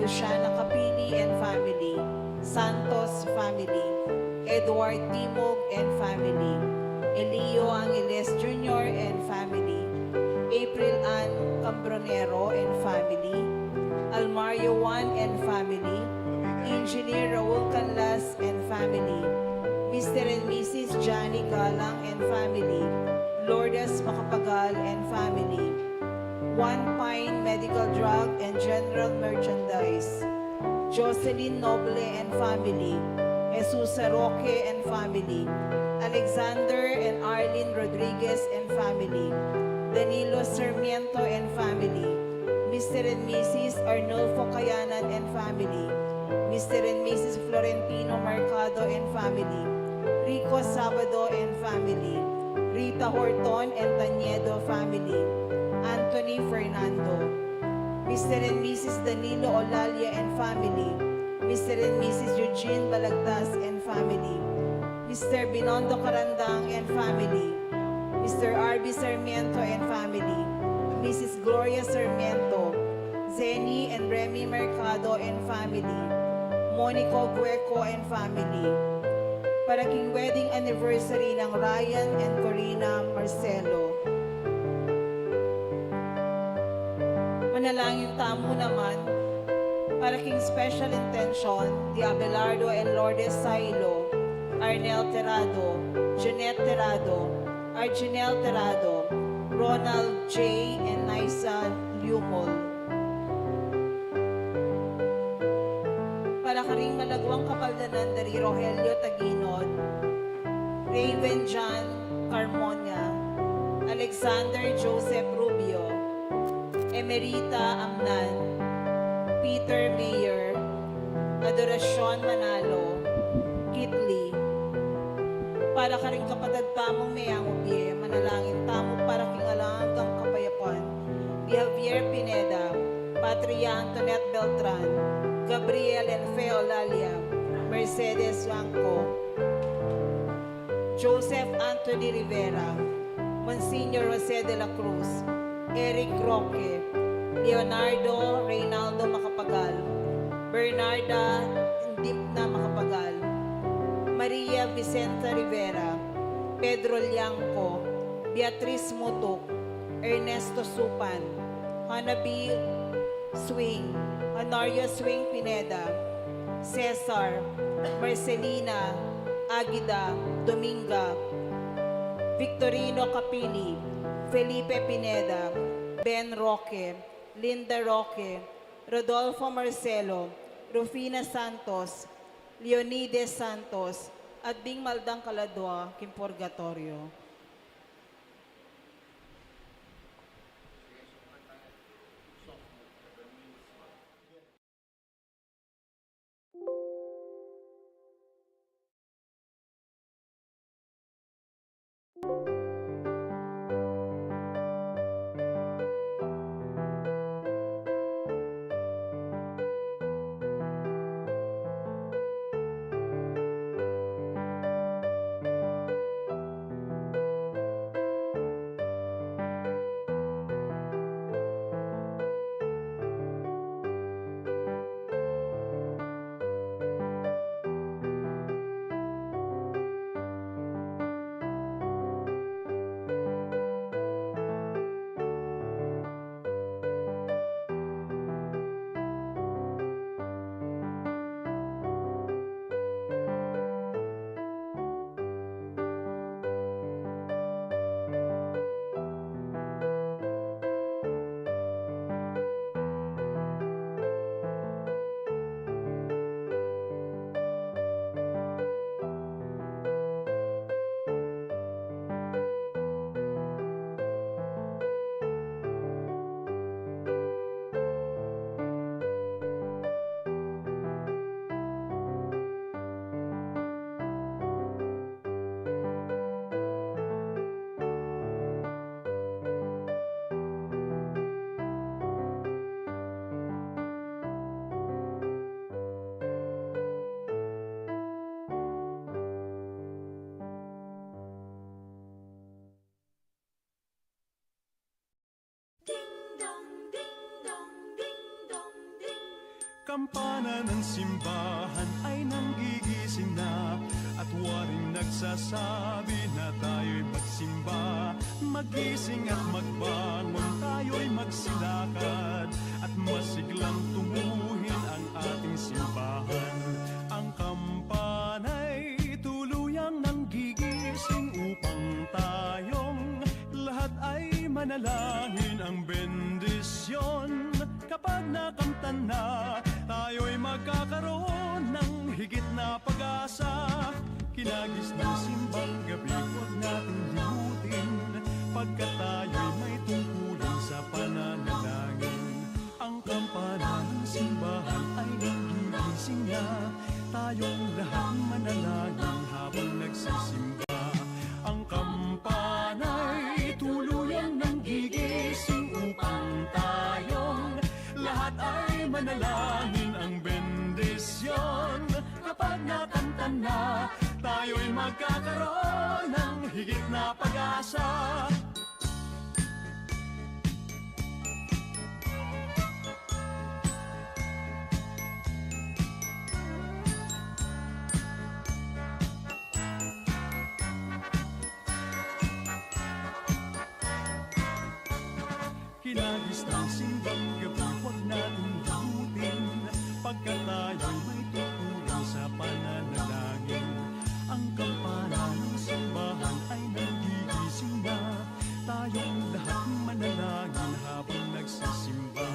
Luciana Capili and family, Santos family, Edward Timog and family, Elio Angeles Jr. and family, April Ann Cambronero and family, Almario Juan and family, Engineer Raul Canlas and family, Mr. and Mrs. Johnny Galang and family, Lourdes Macapagal and family, One Pine Medical Drug and General Merchandise, Jocelyn Noble and family, Jesus Roque and family, Alexander and Arlene Rodriguez and family, Danilo Sarmiento and family, Mr. and Mrs. Arnulfo Cayanan and family, Mr. and Mrs. Florentino Mercado and family, Rico Sabado and family, Rita Horton and Taniedo family, Anthony Fernando, Mr. and Mrs. Danilo Olalia and family, Mr. and Mrs. Eugene Balagtas and family, Mr. Binondo Carandang and family, Mr. R.B. Sarmiento and family, Mrs. Gloria Sarmiento, Zeni and Remy Mercado and family, Monico Gueco and family, paraking wedding anniversary ng Ryan and Corina Marcelo. Manalangin tamo naman, paraking special intention, di Abelardo and Lourdes Sailo, Arnel Terrado, Jeanette Terrado, Arginel Terrado, Ronald J. and Naisa Lumol. Para karing malagwang kapaldanan dari Rogelio Taginod, Raven John Carmonia, Alexander Joseph Rubio, Emerita Amnan, Peter Mayer, Adoracion Manalo, Kitli. Para ka rin kapatid tamong mayang ubye, manalangin tamo para kingalangan kang kapayapan. Di Javier Pineda, Patria Antoinette Beltran, Gabriel and Feo Lalia, Mercedes Blanco, Joseph Anthony Rivera, Monsignor Jose de la Cruz, Eric Roque, Leonardo Reynaldo Macapagal, Bernarda Indipna Macapagal, Maria Vicenta Rivera, Pedro Liangco, Beatriz Mutuk, Ernesto Supan, Hanabi Swing, Honorio Swing Pineda, Cesar, Marcelina, Agida, Dominga, Victorino Capili, Felipe Pineda, Ben Roque, Linda Roque, Rodolfo Marcelo, Rufina Santos, Leonides Santos, at Bing Maldang Kaladwa, Kimpurgatorio. kampana ng simbahan ay nanggigising na, at waring nagsasabi na tayo'y magsimba. Magising at magbangon, tayo'y magsilakad, at masiglang tunguhin ang ating simbahan. Ang kampana'y tuluyang nanggigising upang tayong lahat ay manalangin ang bendisyon. Kapag nakamtan na, tayo'y magkakaroon ng higit na pag-asa. Kinagis ng simbang gabi, huwag natin limutin, pagkat tayo'y may tungkulin sa pananalangin. Ang kampana ng simbahan ay nanggigising na, tayong lahat manalangin habang nagsisimba. Ang kampana'y tuluyang nanggigising upang tayong lahat ay manalangin ang bendisyon. Kapag nakamtan na, tayo'y magkakaroon ng higit na pag-asa. Kinagis ng simbang gabi, huwag natin limutin, pagkat tayo'y may tungkulin sa pananalangin. Ang kampana ng simbahan ay nanggigising na, tayong lahat manalangin habang nagsisimba.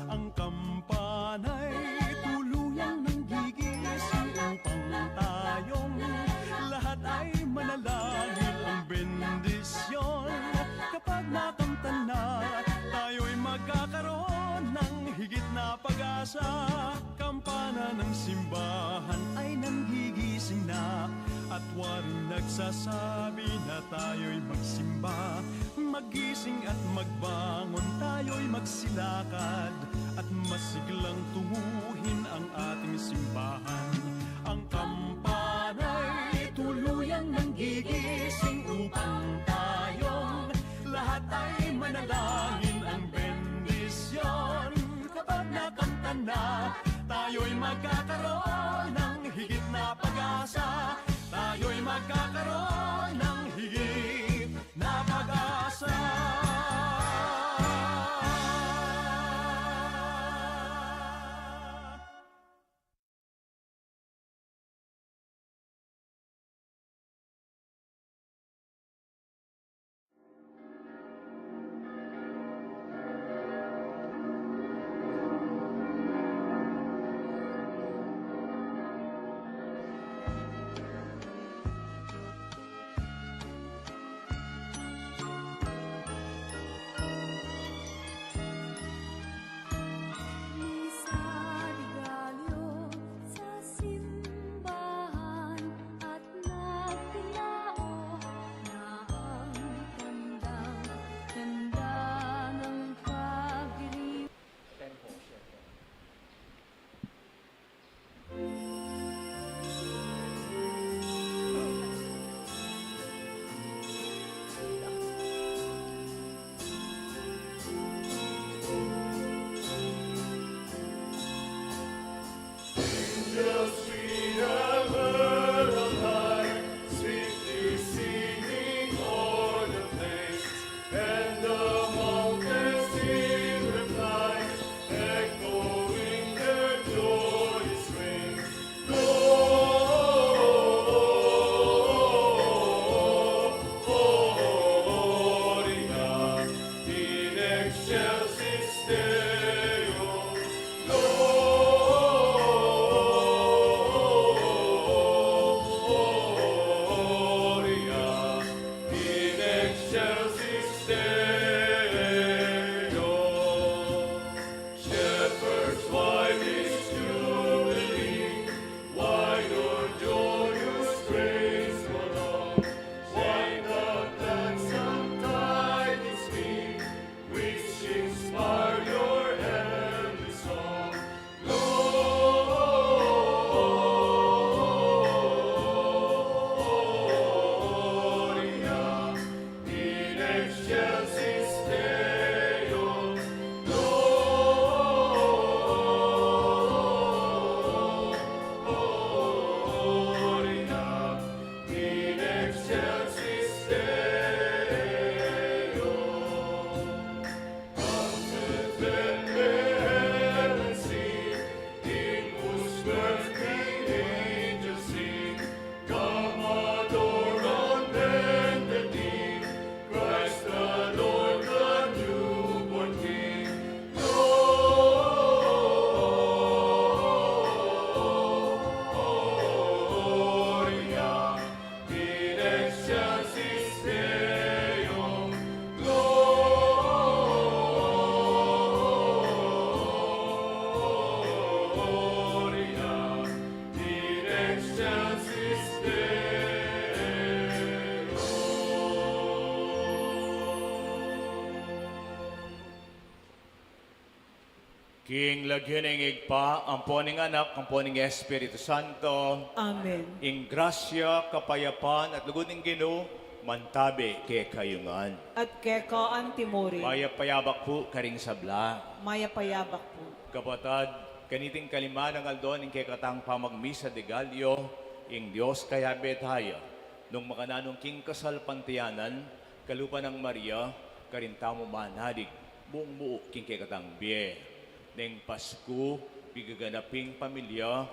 Ang kampana'y tuluyang nanggigising upang tayong lahat ay manalangin ang bendisyon. Kapag nakamtan na, tayo'y magkakaroon ng higit na pag-asa. Kampana ng simbahan ay nanggigising na, at waring nagsasabi na tayo'y magsimba. Magising at magbangon, tayo'y magsilakad, at masiglang tunguhin ang ating simbahan. Ang kampana'y tuluyang nanggigising upang tayong lahat ay manalangin ang bendisyon. Kapag nakamtan na, tayo'y magkakaroon ng higit na pag-asa. Tayo'y magkakaroon ng higit na pag-asa. Deo, Gloria. King lagyan ng igpa, ang poning anak, ang poning Espiritu Santo, Amen. ing grasya, kapayapaan at lugod ng Ginoo, mantabi kay kayungan. At kekaan timuri, Maya payabak po karing sabla. maya payabak po. Kapatad, kaniting kalima ng aldon ing kay katang pamagmisa de Gallo, ing Dios kaya betaya, nung makananong king kasal pantiyanan, kalupa ng Maria, karintamo manadig, buong buo king kay katang biye. Neng Pasko, bigaganaping pamilya,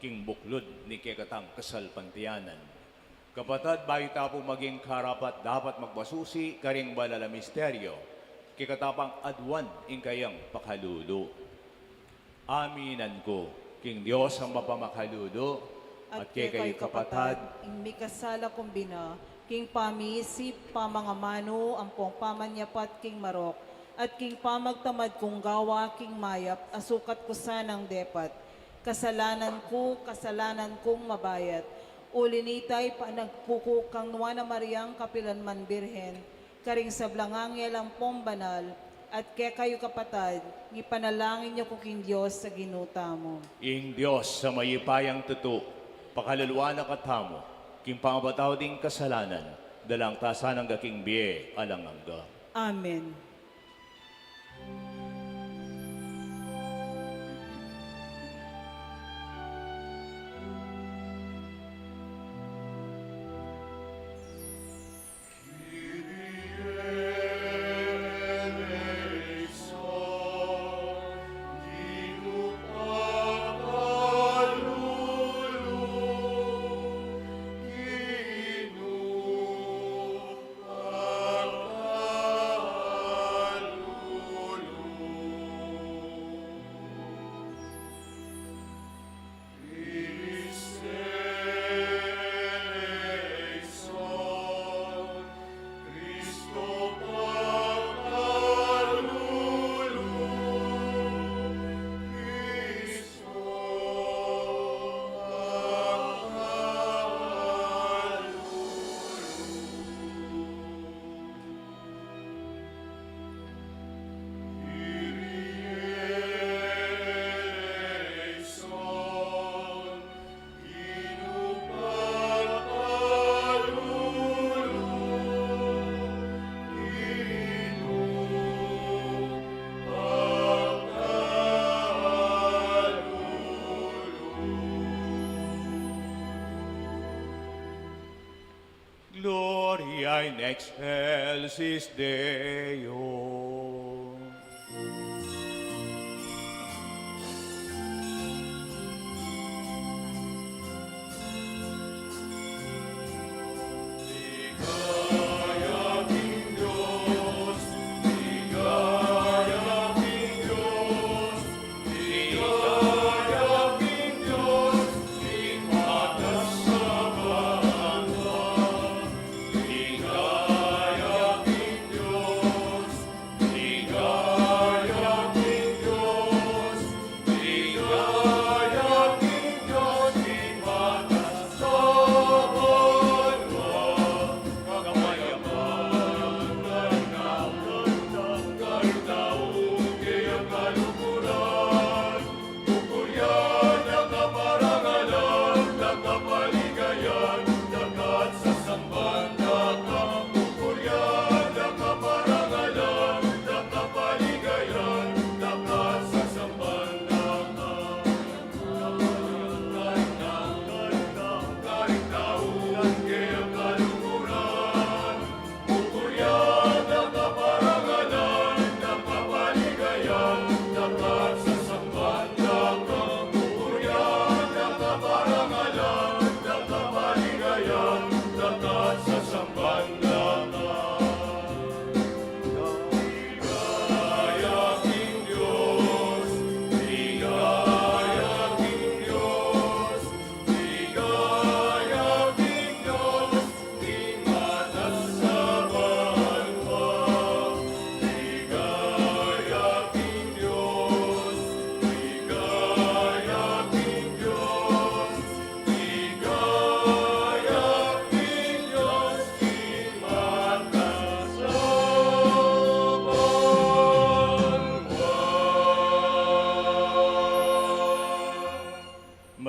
king buklod ni kay katang kasal pantiyanan. Kapatad, bayo tapo maging karapat dapat magbasusi karing balala misteryo, kikatapang adwan ing kayang pakalulu. Aminan ko, king Diyos ang mapamakalulu, at kay kayo kapatad, ing mikasala kumbina, king pamisip, pamangamano, ampong pamanyapat, king marok, at king pamagtamad kong gawa, king mayap, asukat ko sanang depat. Kasalanan kong mabayat. Ulinitay panagpuko kang nuwa na Mariang kapilanman birhen, karing sablangangel ang banal, at kay kayo kapatad, ipanalangin niyo kuking Diyos sa ginuta mo. ing Diyos sa mayipayang tuto, pakaluluwa na katamo, king pangabataw ding kasalanan, dalang tasan ng gaking biye, alang angga. Amen. Gloria in excelsis Deo.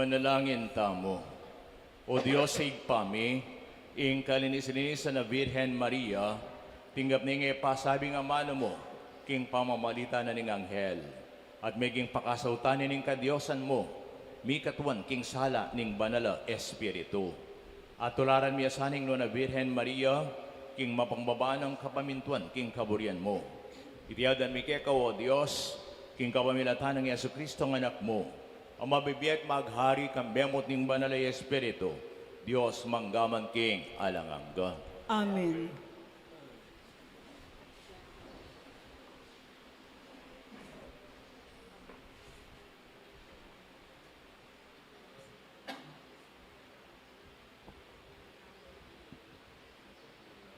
Manalangin tamo. O Diyos sa igpami, ing kalinis-linisan na Virhen Maria, tinggap ning pasabi nga mano mo, king pamamalita na ning anghel, at meging pakasautan ning kadiosan mo, mi katuan king sala ning banala espiritu. At tularan mi asaning no na Virhen Maria, king mapangbabaan ng kapamintuan king kaburian mo. Itiyadan mi kaya o Diyos, king kapamilatan ng Yesu Kristo ng anak mo, ang mabibiyat maghari kang bemot ning banalay espiritu, Diyos manggaman king alangangga. Amen.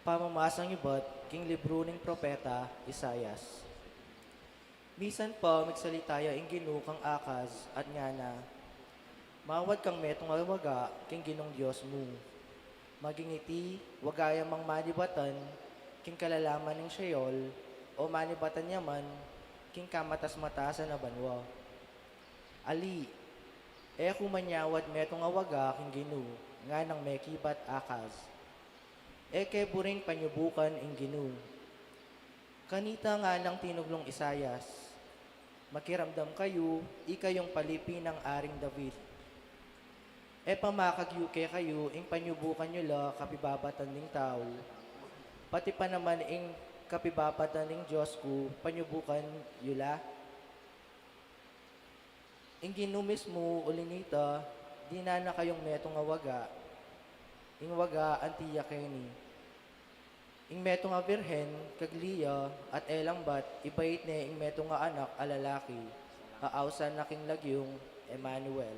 Pamamasang iba't king libro ng propeta Isayas. Bisan pa magsalitaya ing ginukang akas at nga na, mawad kang metong alwaga king ginong Diyos mo. Magingiti, wagaya mang manibatan, king kalalaman ng siyol, o manibatan yaman, king kamatas-matasan na banwa. Ali, kumanyawad metong awaga king ginu, nga nang mekibat akas. Eke buring panyubukan ing ginu. Kanita nga ng tinuglong Isayas, makiramdam kayo, ikayong palipi ng aring David. Pamakagyuke kayo, ing panyubukan nyo la kapibabatan ning tao. Pati pa naman ing kapibabatan ning Diyos ko, panyubukan yula. Ing ginu mismo, ulinita, di na kayong metong awaga. Ing waga antiya keni. Ing meto nga birhen, kagliya, at elangbat, ibait ne ing meto nga anak alalaki, aawsan na king lagyong Emmanuel.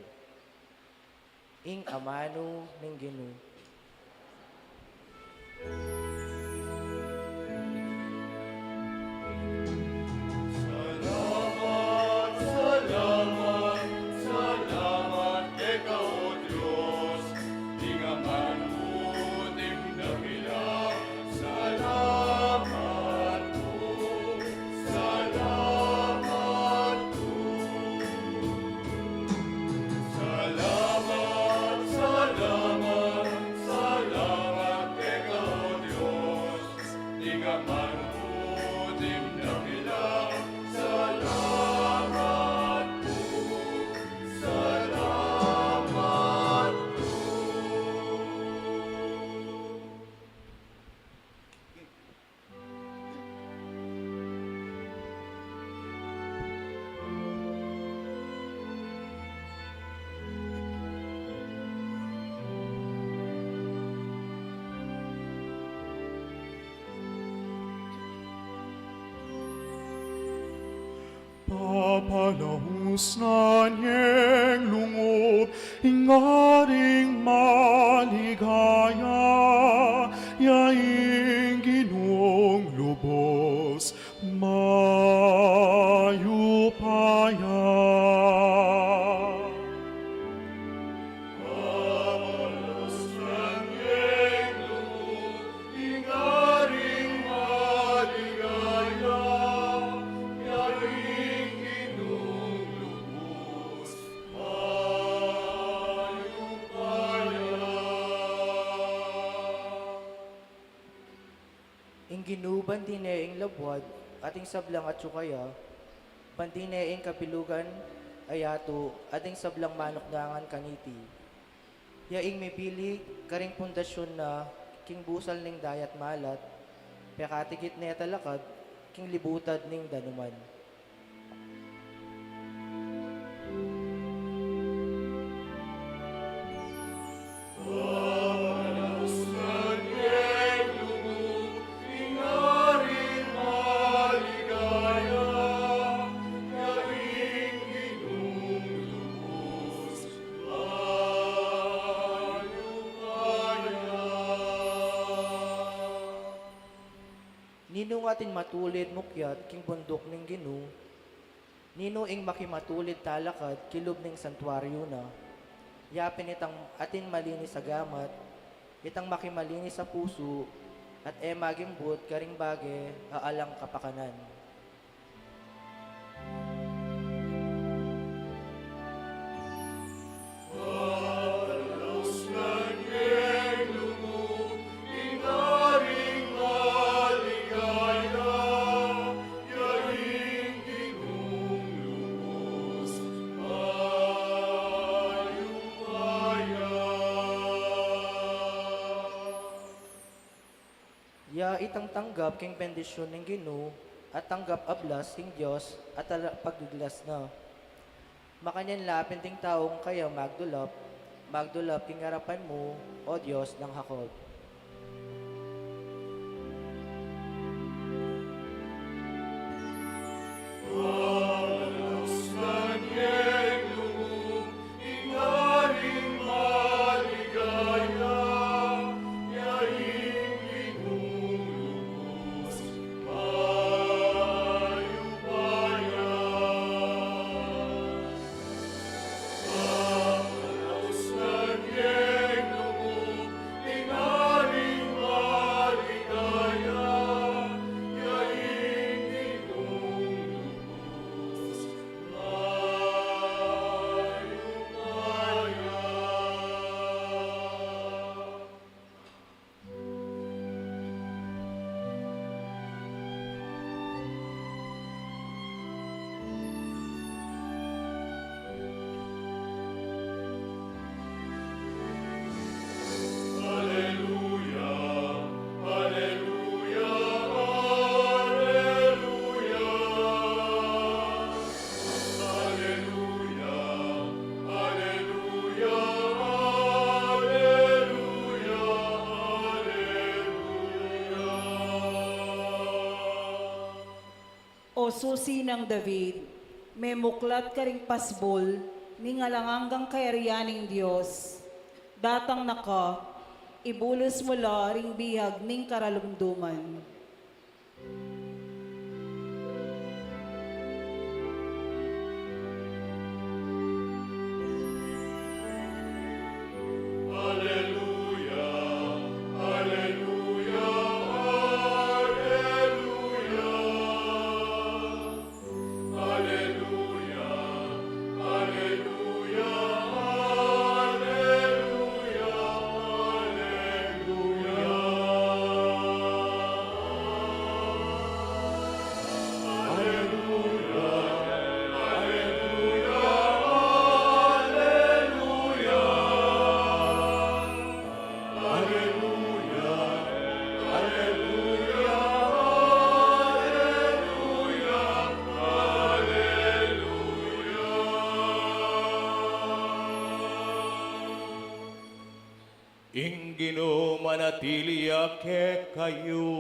Ing amano ning ginu. Papanahusnan niyang lungod, ingaring maligaya, yaing ginong lubos, mayupaya. Papanahusnan niyang lungod, ingaring maligaya, yaing ginong lubos, Ing ginuban din ing labwad, ating sablang at sukaya, bandine ing kapilugan, ayato, ating sablang manokdangan kaniti. Yaing may pili, karing pundasyon na, king busal ning dayat malat, pekatigit na talakad, king libutad ning danuman. Nino atin matulid mukyat king bundok ning ginu, nino ing makimatulid talakad kilob ning santuaryo na, yapin itang atin malinis sa gamat, itang makimalinis sa puso, at magimbut karing bage aalang kapakanan. Ya itang tanggap king bendisyon ng Ginoo at tanggap ablas king Dios at pagduglas na. Makanyan lapin ting taong kaya magdulap king harapan mo, o Diyos ng Hakob. Halos kanyang loob, ingaring maligaya, yaing linulubos, mayubayan. Halos kanyang loob, ingaring maligaya, yaing linulubos, mayubayan. Alleluia, alleluia, alleluia. Alleluia, alleluia, alleluia, alleluia. O susi ng David, may muklat ka ring pasbol, ni ngalanganggang kayariyaning Diyos. Datang naka, ibulos mo la ring bihag ning karalumduman. Alleluia, alleluia, alleluia. Alleluia, alleluia, alleluia, alleluia. Alleluia, alleluia, alleluia. Alleluia, alleluia, alleluia. Ing Ginoo manatili ke kayo.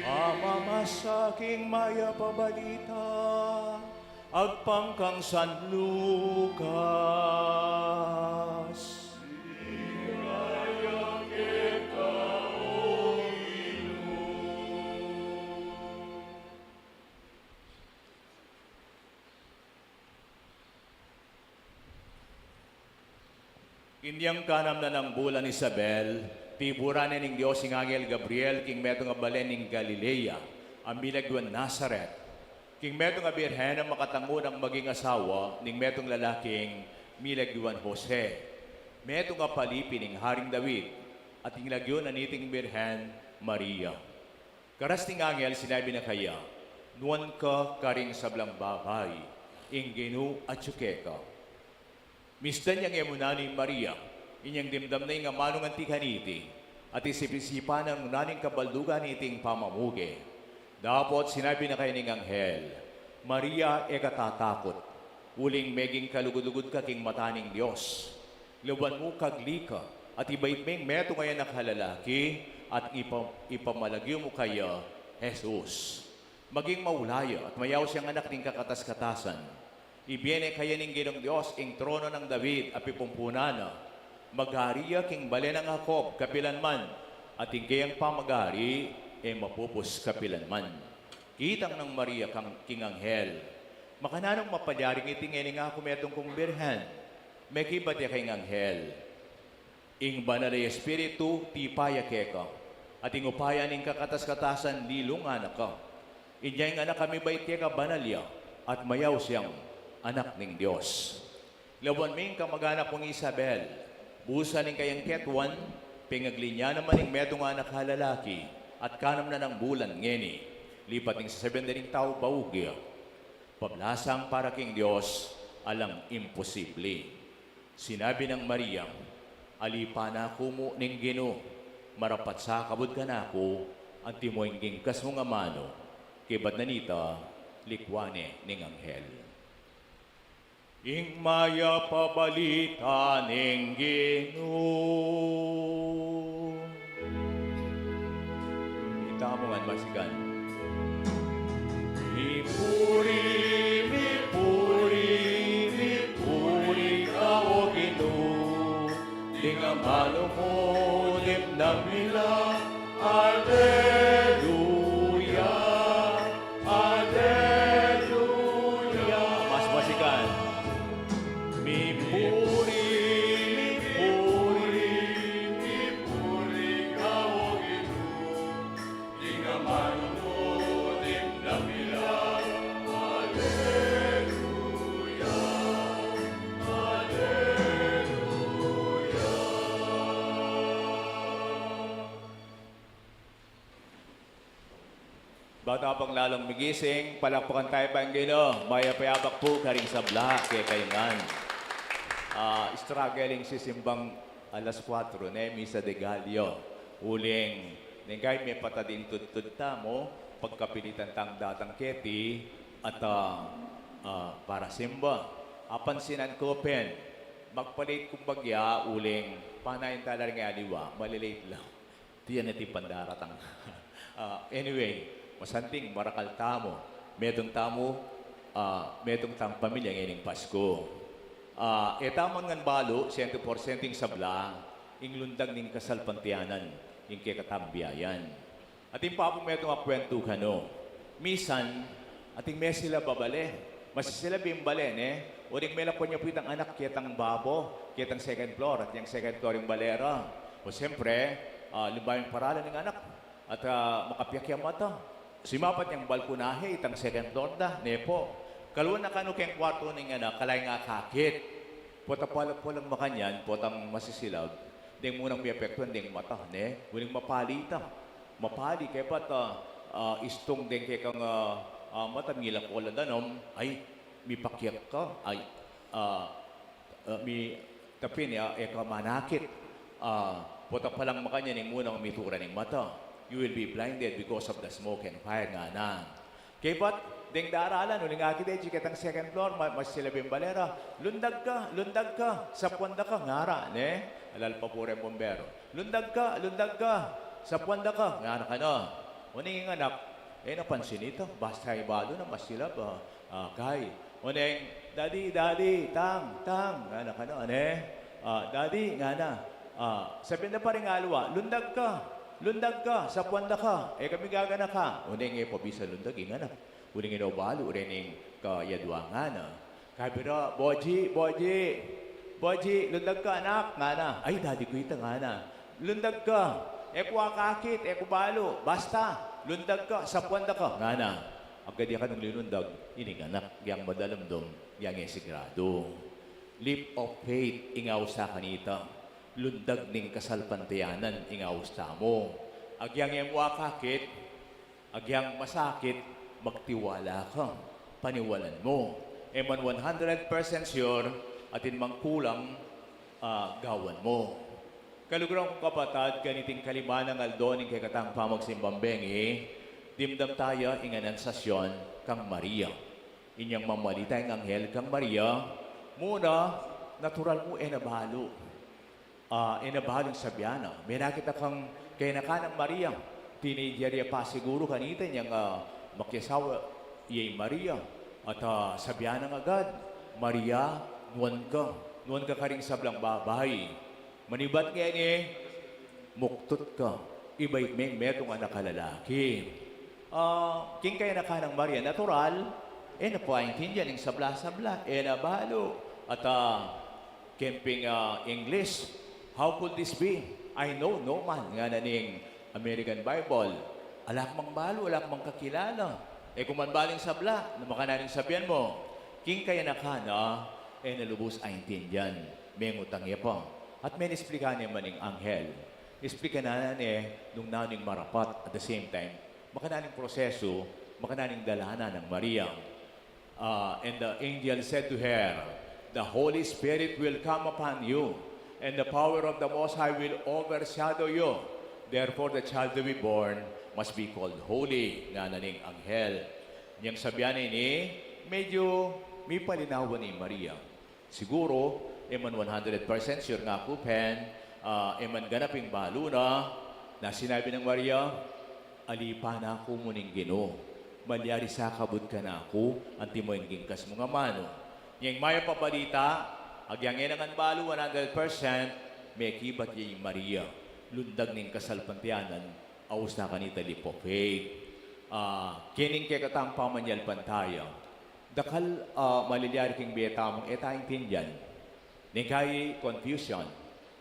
Ama masaking maya pabalita, agpangkang San Lucas. Inyang kanam na ng bulan Isabel, tiburanin ng Diyos ng Angel Gabriel, king meto nga balen ng Galilea, ang milagwan Nazaret. King meto nga birhen ang makatango ng maging asawa, ning metong lalaking milagwan Jose. Meto nga palipin ng Haring David, at inglagyon na niting birhen Maria. Karas ng Angel, sinabi na kaya, nuwan ka karing sablang babay, ing Ginoo at ka. Misdan niyang emuna ni Maria, inyang dimdam na yung amanong antikaniti, at isip-isipan ng unaning kabaldugan iting pamamuge. Dapat sinabi na kayo ng anghel, Maria e katatakot, uling meging kalugod-lugod ka king mataning Diyos. Luban mo kaglika, at ibait meng meto ngayon nakalalaki, at ipamalagyo mo kaya, Jesus. Maging maulaya, at mayaw siyang anak ng kakatas-katasan. Ibiene kaya ning Ginong Diyos ing trono ng David at pipumpunana. Magariya king balen ng Jacob kapilanman at ingkayang pamagari e mapupus kapilanman. Kitang ng Maria kang king anghel. Makananong mapadyaring itingin nga kumetong kong birhen. May kibat ya kay anghel. Ing banal ay espiritu tipaya keka. At ing upaya ning kakatas-katasan lilungan ka. Inyay nga na kami bait keka banalya at mayaw siyang anak ng Diyos. Lawan ming kamag-anak kong Isabel, busa ning kayang ketwan, pingaglinya naman ning medong anak halalaki, at kanam na ng bulan ngeni, lipat ning sa 7 tao baugya. Pablasang para king Diyos, alang imposible. Sinabi ng Maria, alipa na kumo ning Ginoo, marapat sa kabud ka na ako, ang timoy nging kas mong amano, kibat nanita, likwane ning anghel. Ing maya pabalita ning Ginoo. Kita mo nga masigan. Mipuri, mipuri, mipuri ka o Ginoo. Ding amano mo, limnang nila. Alleluia, Alleluia. Mas masigan. Mipuri, mipuri, mipuri ka o Ginoo. Ding amano mo, limnang nila. Alleluia, Bata pang lalong migising, palakpakan tayo pa ang Ginoo. Maya payabak po karing sabla kay kaingan. Struggling si simbang alas 4 na misa de Gallo. Uling, ningkay may patadin tutudta mo, pagkapilitan tang datang keti, at para simba. Apansinan ko pen, magpalit kumbagya, uling, panayin talar nga aliwa, malilate lang. Tiyan natin pandaratang. Anyway, masanting marakal tamo. Medong tamo, medong tang pamilya ngayon Pasko. Etamon ngan balo, 100% yung sabla, yung lundag ng kasalpantianan, yung kekatambiyayan. At yung papong medong akwento ka no. Misan, ating may sila babale. Mas sila bimbalen Uling may lakon niya po itang anak, kitang babo, kitang second floor, at yung second floor yung balera. O siyempre, lumbayang paralan ng anak, at makapiyak yung mata. Simapat yung balkonahe, itang second floor da, nepo. Kaluan na kano kayong kwarto ng anak, kalay nga kakit. Pota-palap po lang makanyan, potang masisilaw. Ding munang may epektuan, ding mata, Uling mapalita. Mapali, kaya pat istong din kay kang mata, ngilak ko lang danom, ay, may pakyak ka, ay, may tapin, eka manakit. Pota pa lang makanyan, yung munang mitura ng mata. You will be blinded because of the smoke and fire nga na. Kaya ba't, ding daaralan, uling akit kitang second floor, mas sila bimbalera, lundag ka, sa puwanda ka, ngara, alal pa po rin bombero. Lundag ka, sa puwanda ka, ngara ka na. Uning anak, napansin ito, basta ibalo na mas sila ba, kay. Uning, daddy, tang, ngana ka na, daddy, ngana. Sabihin na pa rin alwa, lundag ka, sa puwanda ka, kami gagana ka. Uning pabisa lundag, anak. Uling inobalo, uling kayadwangan. Kaya Boji, lundag ka anak, ngana. Ay, daddy ko ito, ngana. Lundag ka, kuwakakit, kubalo, basta, lundag ka, sa puwanda ka, ngana. Agad ka ng linundag, ining anak, yang madalamdom, yang sigurado. Leap of faith, ingaw sa kanita. Lundag ning kasalpantiyanan, ingaw sa mo. Agyang yung wakakit, agyang masakit, magtiwala ka. Paniwalan mo. Man 100% sure, atin mang kulang, gawan mo. Kalugrang kong kapatad, ganiting kalimanang aldoning kay katang pamagsimbambengi, dimdam tayo inganan sasyon kang Maria. Inyang mamalita ang anghel kang Maria, muna, natural mo nabalo. Nabahalong sabyana. May nakita kang kay nakanang Maria. Teenager pa siguro kanita niyang makyasawa iyay Maria. At sabyana agad, Maria, nuwan ka. Nuwan ka karing sablang babae. Manibat nga muktot ka. Iba'y may metong anak kalalaki. King kay nakanang Maria, natural, napaintindihan ng sabla-sabla, nabalo. At camping English, how could this be? I know no man nga na ning American Bible. Alak mang balo, alak mang kakilala. Kung manbaling sabla, na makananing sabihan mo, king kaya nakana, nalubos ay intindihan. May ngutang iya pa. At may nisplika niya maning anghel. Nisplika na nung naning marapat at the same time, makananing proseso, makananing dalana ng Maria. And the angel said to her, the Holy Spirit will come upon you, and the power of the Most High will overshadow you. Therefore, the child to be born must be called holy, nga naning anghel. Niyang sabihan ni, medyo may palinawan ni Maria. Siguro, eman 100% sure nga po, pen, eman ganaping balo na sinabi ng Maria, alipa na ako muning Ginoo. Malyari sa kabut ka na ako, anti mo yung gingkas mga mano. Yang maya pabalita, agyangin ang balo 100%, may kibat yung Maria. Lundag ning kasalpantianan, awas na kanita lipo faith. Kining kay katang pamanyal pantaya. Dakal malilyari king beta mong etayang tindiyan. Ning kay confusion.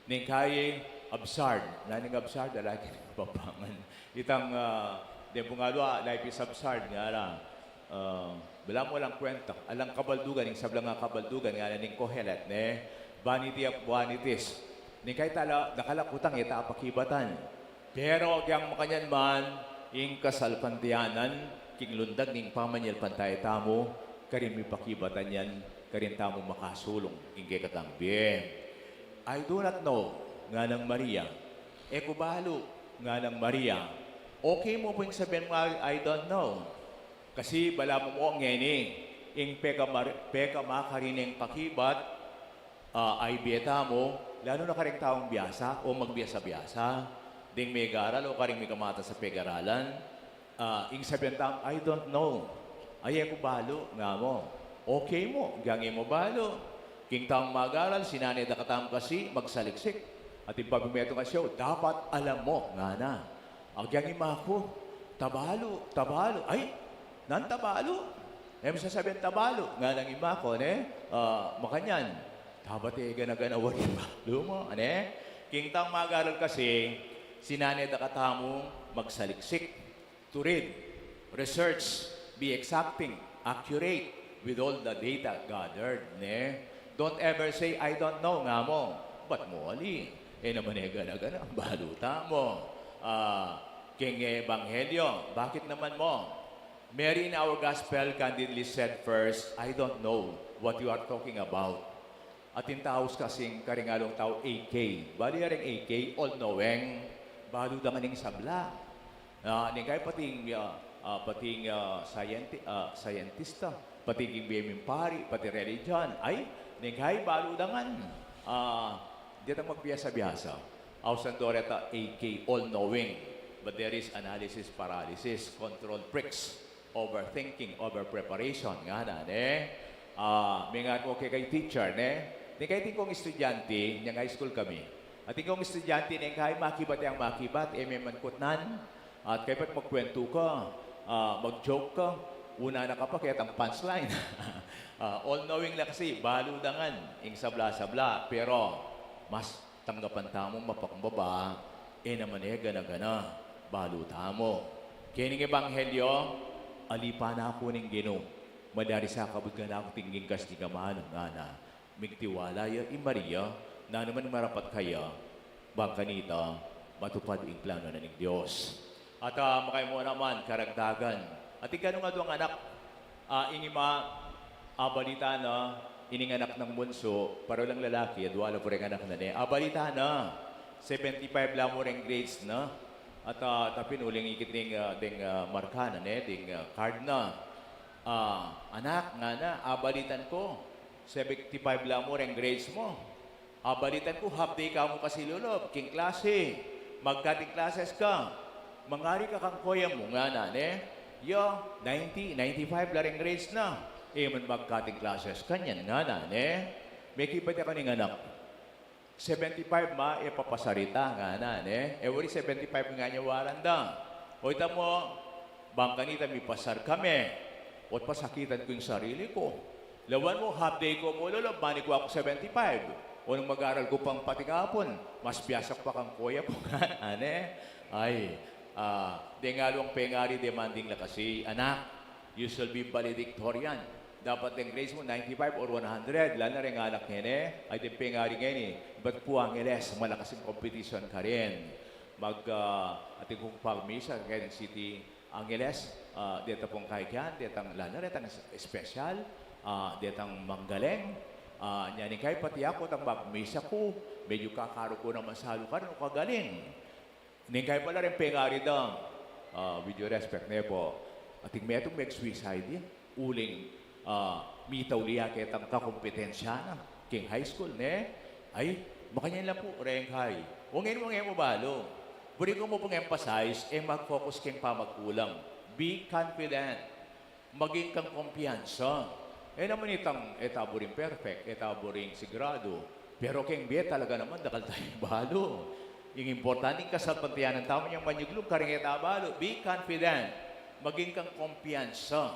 Ning kay absurd. Naning absurd, alaki ng papangan. Itang Demo nga doa, life is absurd nga lang. Bala mo lang kwenta. Alang kabaldugan, yung sablang nga kabaldugan, nga ning Kohelet, ne? Vanity of vanities. Ni kay tala, nakalakutang ita apakibatan. Pero, yang makanyan man, yung kasalpantianan, king lundag ning pamanyal pantay tamo, karin may pakibatan yan, karin tamo makasulong, king kay katangbi. I do not know, nga ng Maria. Eko balo, nga ng Maria. Okay mo po yung sabihin mo, I don't know. Kasi bala mo ang ngeni, yung peka makarining pakibat, ay biyeta mo, lalo na karing taong biyasa o magbiyasa-biyasa, ding may garal o karing may kamata sa peg-aralan, yung sabihin taong, I don't know. Ay ako balo, nga mo. Okay mo, gangi mo balo. King taong mag-aral, sinanay da katam kasi, magsaliksik. At yung pabimeto ka siya, dapat alam mo, nga na. Agyang imako, tabalo. Ay, nan tabalo. Sasabihin tabalo. Nga nang imako, makanyan. Dapat gana-ganawan tabalo mo, King tang mag-aral kasi, sinanay da katamo magsaliksik, to read, research, be exacting, accurate, with all the data gathered, Don't ever say, I don't know, nga mo. Ba't mo ali? Naman gana-gana, baluta mo. King Ebanghelyo, bakit naman mo? Mary in our gospel candidly said first, I don't know what you are talking about. At yung taos kasing karingalong tao, AK. Bali rin AK, all-knowing, balo da maning sabla. Ningkay pating scientista, pating BM pari, pati religion, ay, ningkay balo dangan. Dito magbiasa-biasa. Ausan doreta AK, all-knowing. But there is analysis paralysis, control freaks, overthinking, over-preparation. Nga na, may nga ko kay teacher, Di kay kong estudyante, niyang high school kami. At kong estudyante, niyang kay makibat yung makibat, may mankutnan. At kay pat magkwento ka, mag-joke ka, una na ka pa, kaya ang punchline. All-knowing na kasi, baludangan, ing sabla-sabla. Pero, mas tanggapan tamong mapakambaba, naman gana-gana. Baluta mo. Kining Ebanghelyo, alipa na ako ng Ginoo. Madari sa kabut ka na ako tingging kas di kamano nga na. Migtiwala ya Maria, na naman marapat kaya, bangkanita, matupad ang plano na ng Diyos. At makay mo naman, karagdagan. At ikano nga doang anak, balita na, ining anak ng bunso, paro lang lalaki, wala po rin anak na balita na, 75 lang mo rin grades na. At tapin uling ikit ding marka na, ding card na. Anak, nga na, abalitan ko. 75 lang mo rin grades mo. Abalitan ko, half day ka mo kasi lulob. King klase. Magkating classes ka. Mangari ka kang koya mo nga na, Yo, 90, 95 lang rin grades na. Man magkating classes kanyan nga na, May kipat ako ng anak. 75 papasarita nga na, Every 75 nga niya waranda. O ita mo, bangkanita may pasar kami. O't pasakitan ko yung sarili ko. Lawan mo, half day ko mo lolo, bani ko ako 75. O nung mag-aral ko pang patigapon, mas piyasak pa kang kuya ko nga, Ay, di nga luang pengari demanding na kasi, anak, you shall be valedictorian. Dapat ang grades mo 95 or 100. Lalo na rin anak niya, ay di pengari ngayon Ba't po Angeles, malakas yung competition ka rin. Ating kong pagmisa, kaya ng City Angeles, dito pong kahit yan, dito ang lalo, dito ang special, dito ang manggaling, Nyaning kay pati ako tang magmisa ko, medyo kakaro ko naman sa halukan, ano kagaling. Ning kay pala rin pengari daw, with your respect ne po, ating metong mag-suicide yan, uling mitaw liya kitang kakompetensya na, king high school ne, ay, makanyan lang po, renghay. Ungin mo balo. Buri ko mo pong emphasize, mag-focus kang pamagkulang. Be confident. Maging kang kumpiyansa. Naman itang etabo rin perfect, etabo rin sigurado. Pero keng biya talaga naman, dakal tayo balo. Yung importante kasapantiyan ng tao niyang manyuglog, karing etabalo. Be confident. Maging kang kumpiyansa.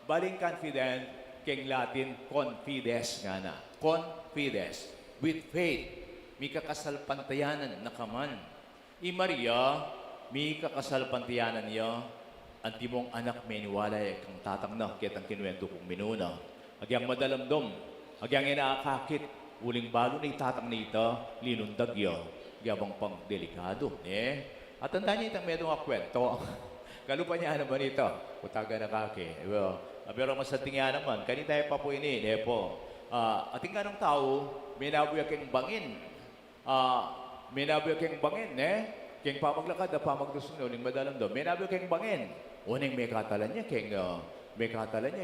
Baling confident, keng Latin, confides nga na. Confides. With faith. May kakasalpantayanan na kaman. Maria, may kakasalpantayanan niya. Anti mong anak meniwalay kang tatang na, kitang kinuwento kong minuna. Agyang madalamdom, agyang inaakakit, uling balo ni tatang nita, linundag ya, gyabang pang delikado. At tandaan niya itang medong kwento. Kalupa niya naman ito, utaga na kaki. Pero masating naman, kanita pa po ini, po. Ating ganong tao, minabuya keng bangin. Minabuya keng bangin, Keng pamaglakad na pamagdusun na uling madalamdom, minabuya keng bangin. Uning may katalan niya,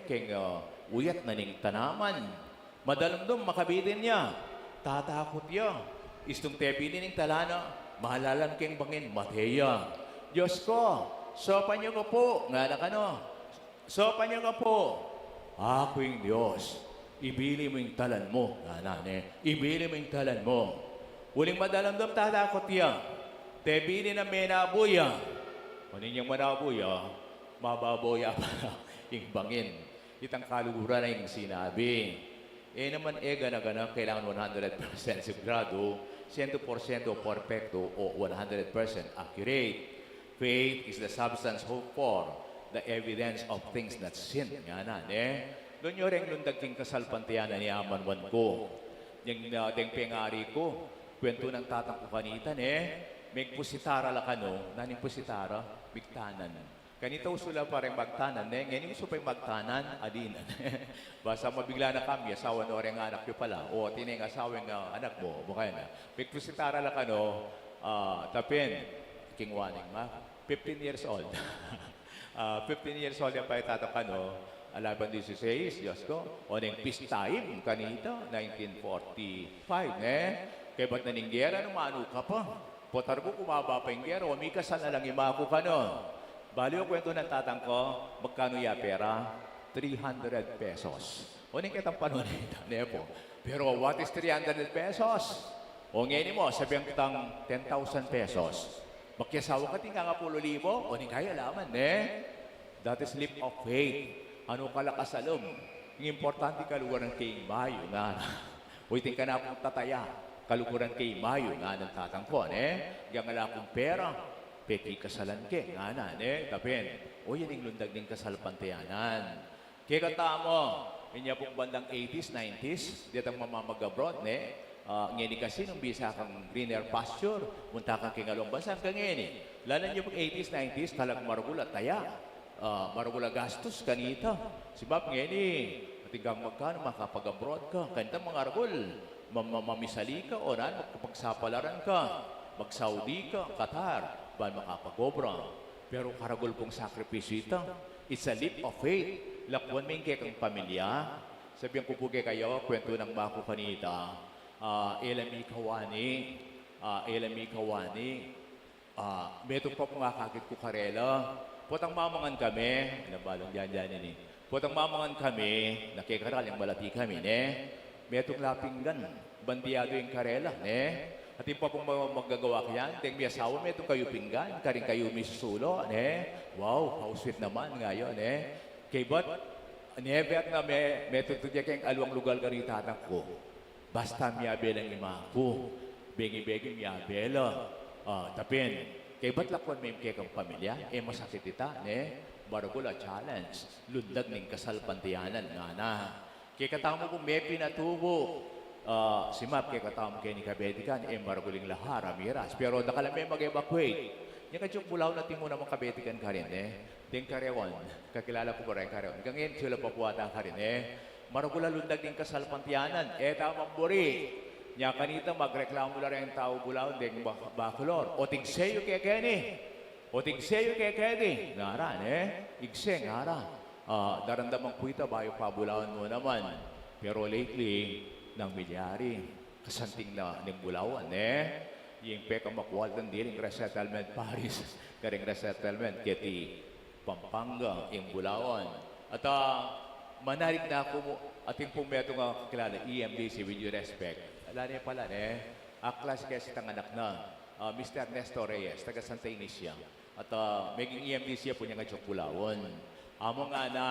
keng uyat na ning tanaman. Madalamdom, makabitin niya. Tatakot niya. Istong tebinin ning talana, mahalalan keng bangin, mateya. Diyos ko, sopan niyo ko po. Nga na kano, sopan niyo ko po. Ako yung Diyos. Ibili mo yung talan mo. Nga na, ibili mo yung talan mo. Uling madalamdom, tatakot niya. Tebinin na menabuya. Kunin niyang manabuya, mababoya pa yung bangin. Itang kaluguran na yung sinabi. Naman gana-gana, kailangan 100% sigurado, 100% perfecto o 100% accurate. Faith is the substance hoped for, the evidence of things not seen. Nga na, Doon nyo rin lundag king kasalpantiyanan ni Amanwan ko. Yung ding pengari ko, kwento ng tatang ko kanita, may pusitara la kano, naning pusitara, bigtanan. Kanita usula pa rin magtanan, ngayon uso pa yung magtanan, adinan. Basta mabigla na kami, asawa na rin anak nyo pala, o tineng asawa ng anak mo, bukay na. May pusitara la kano, tapin, kingwaning ma, 15 years old. 15 years old yung pa itatang kano, alaban 16, Diyos ko, o neng peace time, kanita, 1945, Kaya ba't naninggera, nung maano ka pa? Potar ko kumaba pa yung gera, o may kasal na lang imako ka no. Bali o kwento ng tatang ko, magkano ya pera? 300 pesos. O ning kitang panunita, nepo. Pero what is 300 pesos? O ngayon mo, sabihan kitang 10,000 pesos. Magkiasawa ka tinga nga 10,000, o ning kaya laman, That is leap of faith. Ano kalakasalom? Yung importante kaluwaran kay Mayo nga. Uy, ka na akong tataya. Kalukuran kay Mayo nga ng tatang ko, Gangala akong pera, peki kasalan ke, nga na, Tapin, o yan yung lundag ng kasalpantiyanan. Kaya katamo, inya pong bandang 80s, 90s, ditang mamamag-abroad, ngeni kasi nung bisa kang greener pasture, munta kang kingalong bansa, hanggang ngeni. Lalo nyo pong 80s, 90s, talag marugula, taya, marugula gastos, kanita. Sibab ngeni, atigang magkano, makapag-abroad ka, kanita mga aragul, mamisali ka o magpagsapalaran ka, mag-Saudi ka, Qatar, ba makapag-obra. Pero karagol pong sakripisyo ito. It's a leap of faith. Lakwan may kang pamilya. Sabihan ko po kayo, kwento ng bako kanita, elami kawani, meto pa po nga kakit ko karela. Potang mamangan kami, nabalong dyan ini. Potang mamangan kami, nakikaral yung malati kami, Metong lapinggan, bandiyado yung karela, At yung pa pong magagawa kyan, ting may asawa, metong kayo pinggan, karing kayo misusulo, Wow, how sweet naman ngayon, Kay ba't, never na metong tudya kayong alwang lugar ka rin tatang ko. Basta miyabel ang ima ko. Begi-begi miyabela. Tapin, kay ba't lakwan may kekang pamilya, masakit ita, Baragula challenge, lundag ng kasalpantiyanan, nga na. Kaya katamo kong may pinatubo. Si Map, kaya katamo kayo ni Kabetikan, maraguling lahara, miras. Pero nakala may mag-evacuate. Yung kadyong bulaw natin muna mga Kabetikan ka rin, Ting Karewan, kakilala ko ba rin Karewan. Hanggang ngayon, sila pa puwata ka rin, Marugula lundag din kasalpantiyanan. Eta mamburi. Nya kanita magreklamo la rin tao bulaw ding bakulor. O tigseyo kay Kenny. O tigseyo kay Kenny. Ngaran Igse ngara. Darandamang kuita bayo pabulawan mo naman. Pero lately, nang milyari. Kasanting na ning bulawan Yung peka makuwal ng diling resettlement Paris. Karing resettlement kiti Pampanga, yung bulawan. At manalig na ako mo, ating pumeto nga kakilala, EMDC, with due respect. Ala niya pala, aklas kasi tang anak na, Mr. Nestor Reyes, taga Santa Inicia. At maging EMDC po niya nga siyang bulawan. Amo nga na,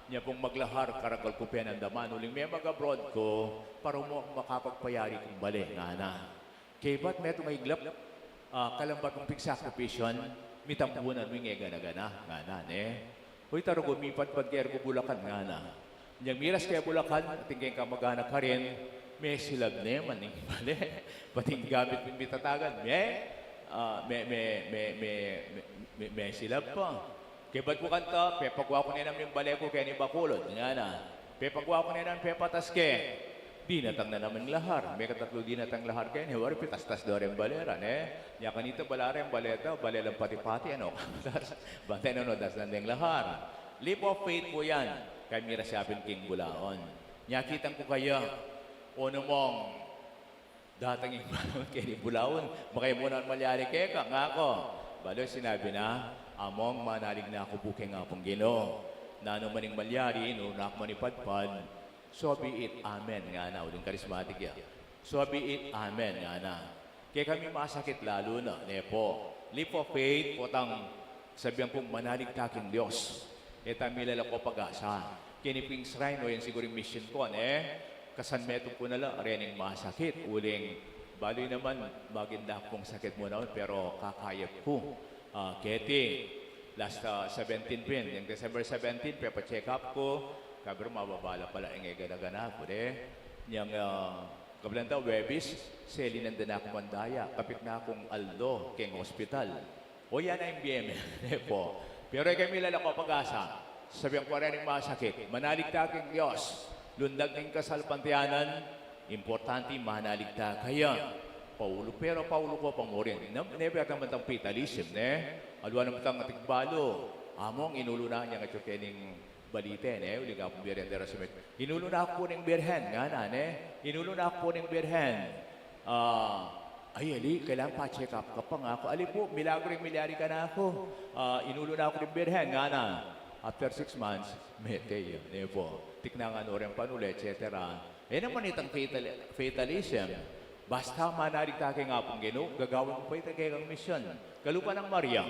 niya pong maglahar, karagal ko penandaman, uling may mag-abroad ko, para mo makapagpayari kong bali, nga na. Kaya ba't may itong iglap, kalambat kong pigsakripisyon, mitampunan mo yung gana-gana, nga na, Uy, taro gumipat-pad kaya ko Bulacan nga na. Niyang miras kaya Bulacan, tingin ka mag-anak ka rin, may silab na yaman, bali. Pating gamit mo bitatagan, may silab pa. Kaya ba't ko kanta, pepagwa ko na namin yung bale ko kaya ni Bakulod, nga na. Pepagwa ko na namin pepataske. Dinatang na naman lahar. May katatlo dinatang lahar kayo. Wari pitastas do rin baleran, Nya kanito balare ang baleta, balelang pati-pati, Bantay na das nandeng lahar. Leap of faith po yan. Kay Mira Siapin King Bulaon. Nya kitang ko kaya, ono mong datang yung kay ni Bulaon. Makaya mo na malyari kaya ka, nga ko. Baloy sinabi na, among manalig na ako buking nga pong Ginoo. Nano maning malyari, no, nakmanipadpad, so be it, amen nga na. Uling karismatik yan. So be it, amen nga na. Kaya kami masakit lalo na. Nepo, leap of faith, potang sabihan pong manalig kaking Diyos. Eta milala ko pag-asa. Kiniping shrine, o yan siguro yung mission ko, Kasan meto po nala, rening masakit. Uling, baloy naman, maginda pong sakit mo naman, pero kakayap ko. Keti, last 17 pin, yung December 17, pepa-check up ko. Kabiro mababala pala ang gana-gana po Niyang kabilanta Webis, seli nanda na akong mandaya. Kapit na akong Aldo, King Hospital. O yan ang BM po. Pero kami lalako pag-asa. Sabihan ko rin masakit. Manaligta king Diyos. Lundag ng kasalpantiyanan. Importante manaligta kaya. Paulo, pero Paulo ko pamurin. Never ka matang fatalism, Alwa naman tang atigbalo. Among inulo na niya nga kening balite, uli ka pong birhen dera sumit. Inulo na ako po ng birhen, nga na, Inulo na ako po ng birhen. Ay, ali, kailangan pa-check up ka pa nga ako. Ali po, milyari ka na ako. Inulo na ako ng birhen, nga na. After 6 months, mete yun, po. Tikna nga rin panuli, etc. Naman itang fatalism. Basta manalig tayo nga pong Ginoo, gagawin mo pa ito kayang misyon. Kalupa ng Maria.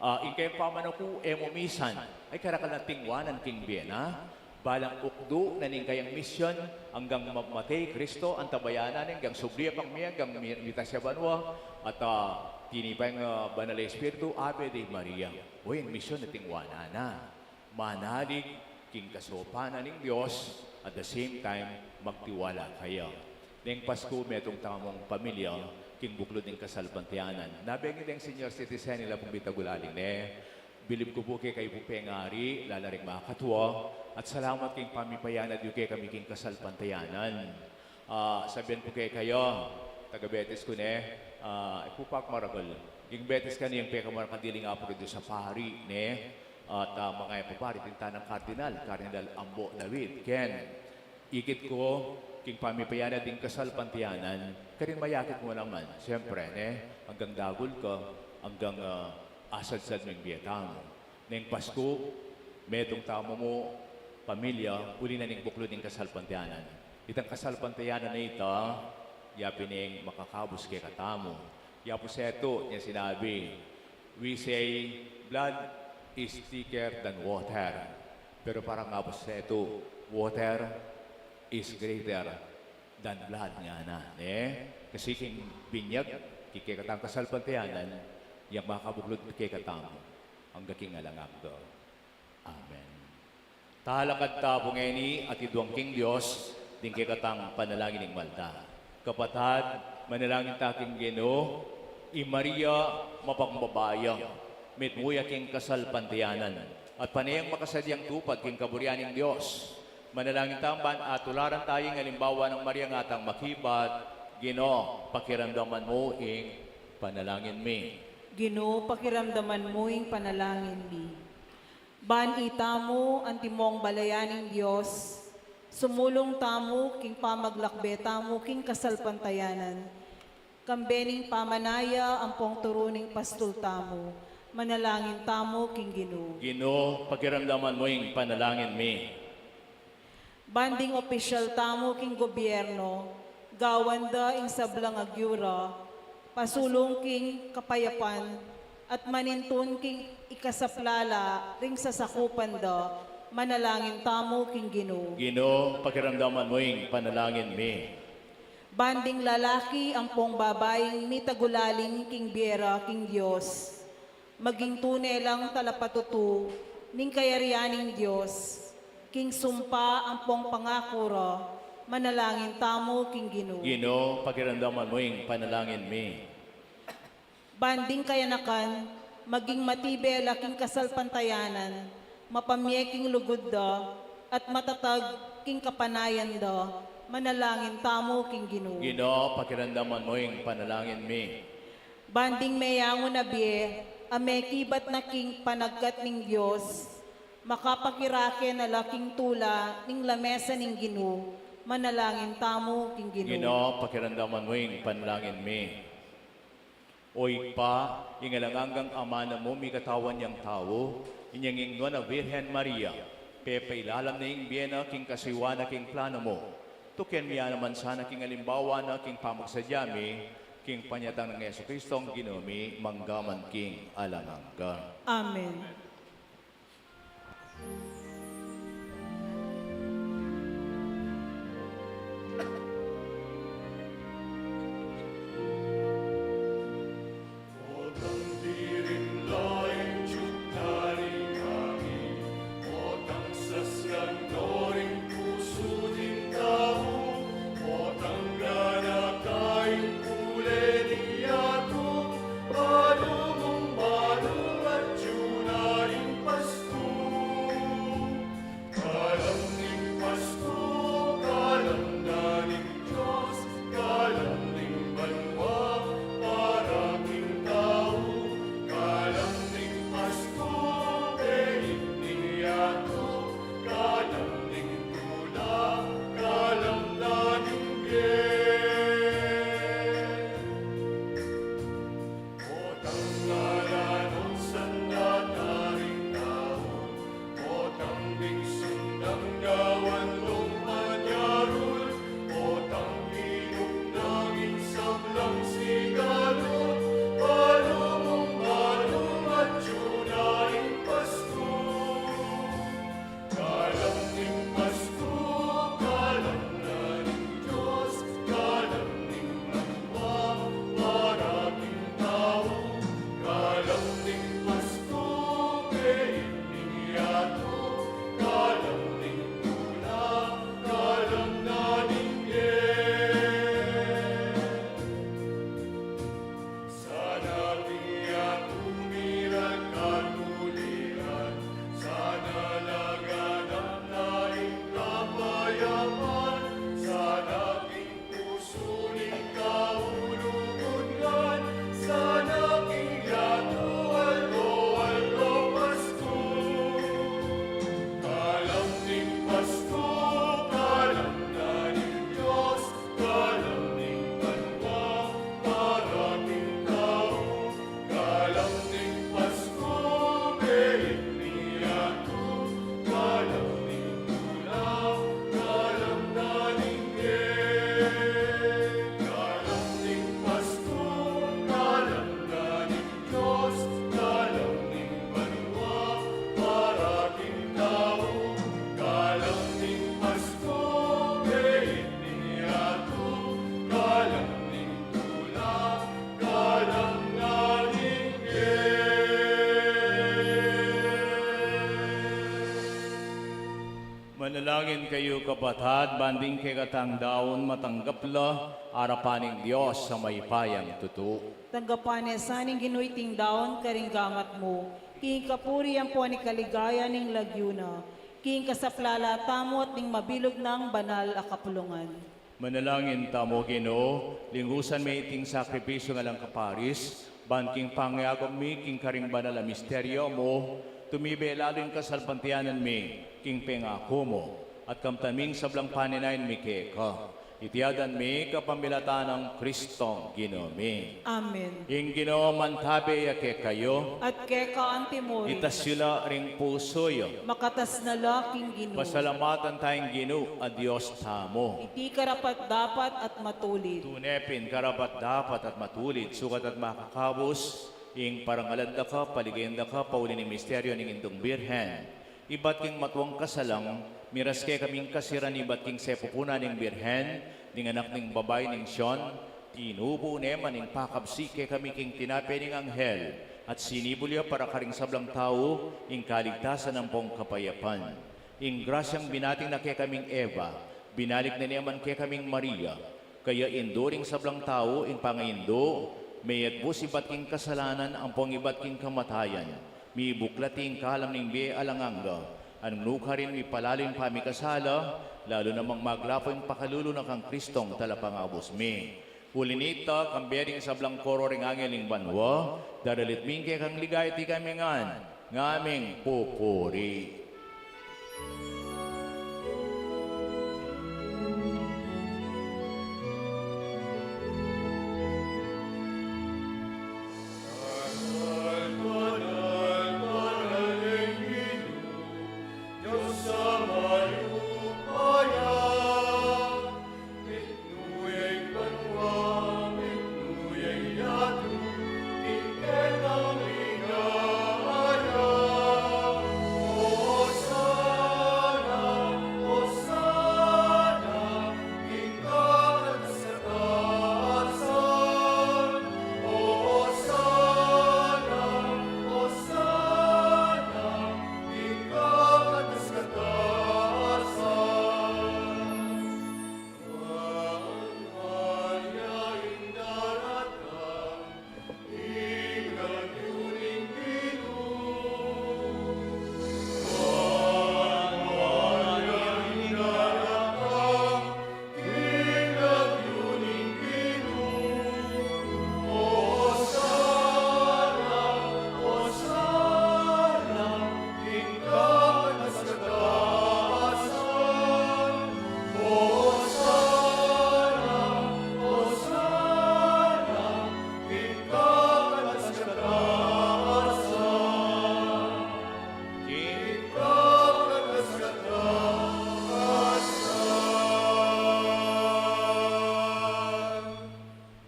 Ikay paman ako, misan, ay karakal na tingwanan king Biena, balang ukdo na ning kayang misyon, hanggang mamatay, Kristo, ang tabayanan, hanggang subliya pang miya, hanggang mita siya banwa, at tinipay ng Banal Espiritu, Ave de Maria. O yung misyon na tingwanan na. Manalig, king kasopanan ng Diyos, at the same time, magtiwala kayo. Neng Pasko, metong tamang pamilya, king buklod ng kasalpantiyanan. Nabengin ng senior citizen nila pong bitagulaling, Bilib ko po kay po pengari, lalaring makatwa, at salamat king pamipayanad yung kay kami king kasalpantiyanan. Sabihan po kayo, taga-Betis ko ipupak maragol. Yung Betis ka yung peka markadiling apro doon sa pari, at mga ipapari, tinta ng Cardinal Ambo David, Ken, ikit ko, king pamipayanad din kasalpantiyanan, karin mayakit mo naman. Siyempre, hanggang dagol ka, hanggang asad-sad ng biyetang. Neng Pasko, metong tamo mo, pamilya, uli na ning buklod ng kasalpantiyanan. Itang kasalpantiyanan na ito, yapin ng makakabos kay katamo. Yapo seto, niya sinabi, we say, blood is thicker than water. Pero parang nga po seto, water is greater than blood nga na. Kasi king binyag, kikikatang kasalpantiyanan, yung makabuklod kikatang, ang gaking alangap do. Amen. Talakad tapong eni at iduang king Diyos, din kikatang panalangin ng malta. Kapatad, manalangin taking Ginoo, i Maria mapakbabaya, mitmuya king kasalpantiyanan, at panayang makasadyang tupad king kaburyaning Diyos, Manalangin tamban at tularan tayong halimbawa ng Maria ngatang makibat, Ginoo, pakiramdaman mo ing panalangin mi. Ginoo, pakiramdaman mo ing panalangin mi. Ban itamo ang timong balayaning Dios, sumulong tamo king pamaglakbe tamo king kasalpantayanan. Kambening pamanaya ang pong turuning pastol tamo, manalangin tamo king Ginoo. Ginoo, pakiramdaman mo ing panalangin mi. Banding opisyal tamo king gobyerno, gawanda ing sablang agyura, pasulong king kapayapan, at manintun king ikasaplala ring sasakupan da, manalangin tamo king Ginoo. Ginoo, pakiramdaman mo ing panalangin mi. Banding lalaki ang pong babaeng mitagulaling king biera king Diyos, maging tunay lang talapatutu, ning kayarianing Diyos, king sumpa ang pong pangakura, manalangin tamo king Ginoo. Ginoo, pakiramdaman mo ing panalangin mi. Banding kayanakan, maging matibay laking kasalpantayanan, mapamyeking lugod da, at matatag king kapanayan da, manalangin tamo king Ginoo. Ginoo, pakiramdaman mo ing panalangin mi. Banding mayango na biye, amekibat na king panagkat ning Diyos, makapakirake na laking tula ning lamesa ning Ginoo, manalangin tamo king Ginoo. Ginoo, pakiramdaman mo ing panalangin mi. Oy pa, ingalanganggang ama na mo, mi katawan niyang tao, inyang ingnon na Virhen Maria, pepailalam na ing biyena king kasiwa na king plano mo. Tuken miya naman sana king alimbawa na king pamagsadyami, king panyatang ng Yesu Kristong ginomi, manggaman king alamangga. Amen. Otang diring laing jutari kami, otang sasgan noring puso din tao, otang gana kain ule niyato, palumong manong at junaring pasto. Kalam ning pasto, kalam na ning Diyos, kalam ning banwa, parating tao, kalam ning pasto, pelit ning yato, kalam ning tula, kalam na ning biyen. Otang ngalanon sandataring tao, otang ning sundang gawan lumanyarul, otang hinup nanging sablang sigalot, palumong manong at junaing pasto. Kalam ning pasto, kalam na ning Diyos, kalam ning banwa, parating tao, kalam ning pasto, pelit ning yato, kalam ning tula, kalam na ning biyen. Sana tiyak umiran katuliran, sana laganap naing kapayapan, sana king puso ning kaulugungan, sana king yato aldo pasto. Kalam ning pasto, kalam na ning Diyos, kalam ning banwa, parating tao, kalam ning pasto, pelit ning yato, kalam ning tula, kalam na ning biyen. Kalam ning pasto, kalam na ning Diyos, kalam ning banwa, parating tao, kalam ning pasto, pelit ning yato, kalam ning tula, kalam na ning biyen. Manalangin kayo kapatad, banding kay katang daon matanggapla, arapaning Diyos sa may payang tutu. Tanggapan niya saning ginuiting daon karing gamat mo, king kapuri ang po ni kaligaya ning lagyuna, king kasaplala tamot ning mabilog ng banal a kapulungan. Manalangin tamo, Ginoo, lingusan may iting sakripisyo nga lang kaparis, banking pangyagom mi, king karing banal a misteryo mo, tumibe lalo yung kasalpantianan mi, king pengako mo, at kamtaming sablang paninayin mi keka. Itiadan mi kapamilatan ng Kristong Ginoo mi. Amen. Ing Ginoo mantabe yake kayo, At keka antimori, itas sila ring pusoyo. makatas na laking Ginoo. Pasalamatan tayong Ginoo a Diyos tamo. Iti karapat dapat at matulid. Tunepin karapat dapat at matulid, sukat at makakabos, ing parangalad da ka, paligenda ka, pauli ni misteryo ng indong birhen. Ibat king matuwang kasalang, miras kay kaming kasiran ibat king sepupuna ning birhen, ning anak ning babay ning Sion, tinubo neman ning pakabsi kay kami king tinape ning anghel, at sinibulya para karing sablang tao, ing kaligtasan ng pong kapayapan. Ing grasyang binating na kay kaming Eva, binalik na niyaman kay kaming Maria, kaya enduring sablang tao, ing pangaindo, mayat bus ibat king kasalanan, ang pong ibat king kamatayan, mi buklating kalam ning be alanganga, anong nukarin mi palalim pa mi kasala, lalo namang maglapo yung pakalulo na kang Kristong talapangabos mi. Ulinita, kambering sablang koro ring angel ing banwa, daralit mingke kang ligay ti kami ngaming pupuri.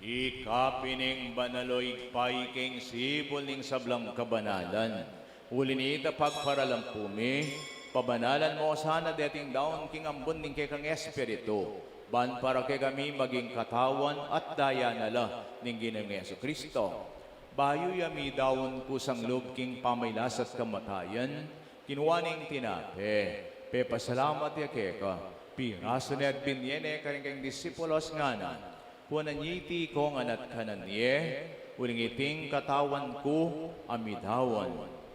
Ikapining banaloy paiking sibol ning sablang kabanalan. Ulinita pagparalang pumi, pabanalan mo sana dating daon king ambon ning kay kang espiritu. Ban para kay kami maging katawan at daya nala ning Ginoong Jesucristo. Bayo yami daon kusang loob king pamaylas at kamatayan, kinuwaning tinape. Pepasalamat ya keka, piraso ni at binyene karing kang disipulos nganan. Kunanyiti kong anat kananye, ulingiting katawan ko, amidawan,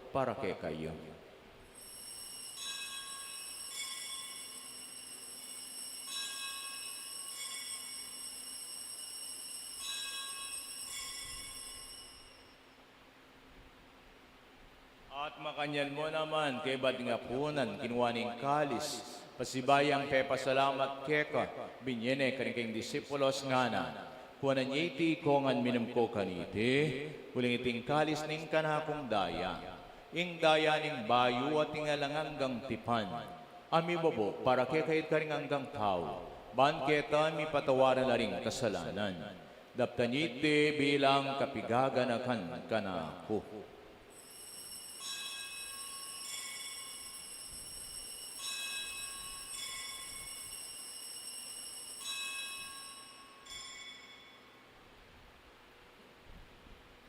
para kay kayo. At makanyan mo naman, kay bad nga punan, kinuwaning kalis, pasibayang pepasalamat keka, binyene kaniking disipulos ngana. Kuanan iti kongan minum ko kaniti, huling iting kalis ning kanakong daya. Ing daya ning bayu at ingalanganggang tipan. Ami bobo, para kekait karinganggang tao. Ban keta mi patawaran na ring kasalanan. Daptan iti bilang kapigaganakan kanako.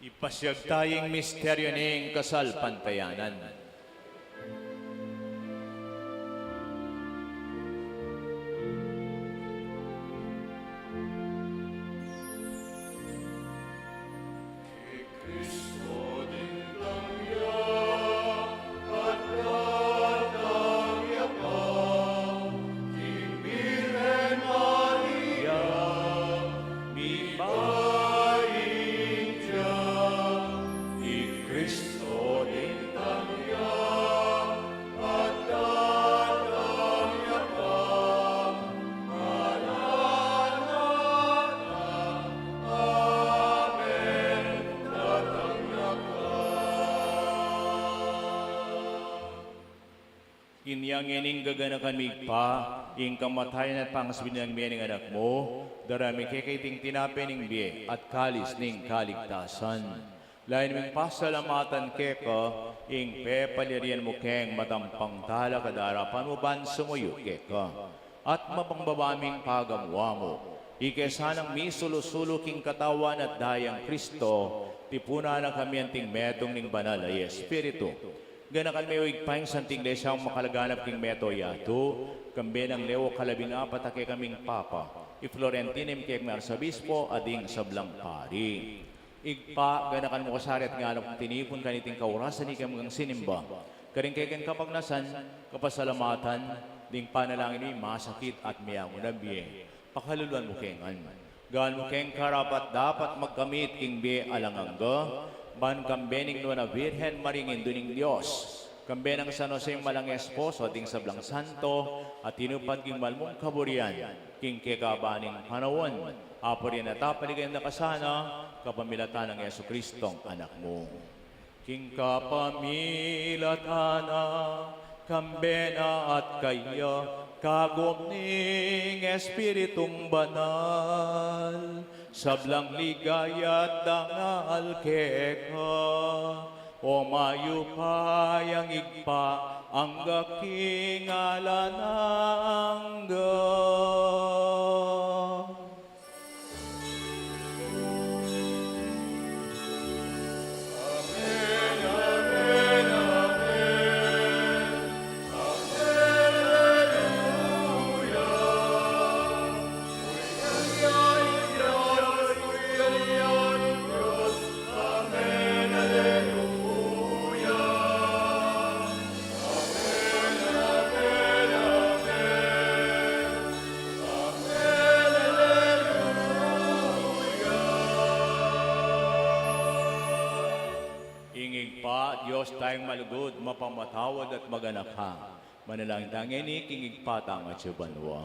Ipasyag tayong misteryo ning kasal pantayanan. Cristo din langya at datang Inyang ining gaganakan migpa, ing kamatayan at pangasbin ng miyaning anak mo, darami kikaiting tinapin ng biye at kalis ng kaligtasan. Lain ming pasalamatan keka, ing pepalirian mo keng matampang tala kadarapan mo ban sumuyo keka. At mapangbabaming pagamwa mo, ikesanang misulusulo king katawan at dayang Kristo, tipuna na kami anting metong ning banal ay Espiritu. Ganakan may uigpaing santing lesya ang makalaganap king meto yato, kambe ng lewo kalabing apat ake kaming papa, i-Florentinem kek marsabispo ading sablang pari. Igpa, ganakan mo kasarit nga anong tinipon kaniting kaurasan ikam ng sinimba. Karing keken kapagnasan, kapasalamatan, ding panalangin mo masakit at miyango na biye. Pakaluluan mo kengan. Gaan mo keng karapat dapat magkamit king biye alangangga, ban kambening no na Virhen Maringin duning Diyos. Kambe ng San Jose malang esposo ding sablang santo at tinupad king malmong kaburian king kekabaning panawon. Apo rin natapaligan na kasana kapamilatan ng Yesu Kristong anak mo. King kapamilatana kambena at kaya kagom ning Espiritong banal sablang ligaya at dangal keka o mayupayang igpa ang gakingalanangga. Diyos tayong malugod, mapamatawad at maganakhang. Manalangin tangin ni kingig patang at subanwa.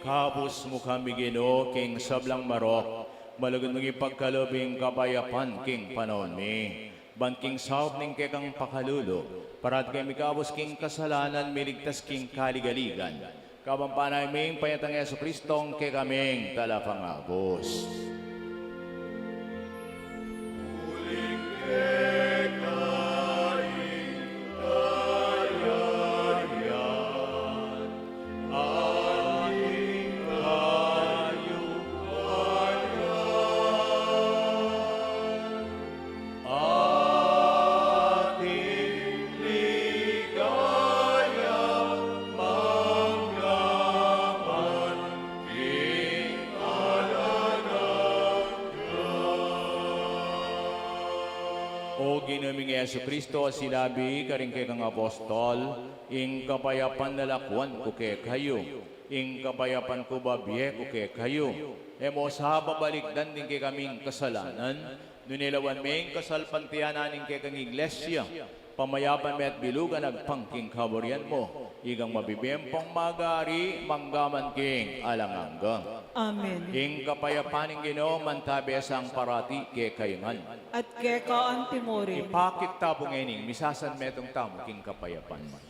Ikabos mo kami Ginoo king sablang marok, malagod mong ipagkalubing kapayapan king panahon mi. Banking sawp ning kekang pakalulo, parad kay mikabos king kasalanan, miligtas king kaligaligan. Kabampanay ming panyatang Yesu Kristong ke kaming talapangabos. Ah O ginaming Yesu Kristo, silabi karing kay kang apostol, ing kapayapan nalakwan ko kay kayo, ing kapayapan ko babiye ko kay kayo. Emo sa babalikdan din kay kaming kasalanan, nunilawan ming kasalpantiyanan ing kay kang iglesia, pamayapan met bilugan agpangking kaboryan mo, igang mabibempong magari, manggaman king alangangga. Amen. Ing kapayapan ng Ginoo mantabi sang parati kay kayungan. At kaya ka ang timorin. Ipakit tabo ngayon, misasan metong tamo king kapayapan man.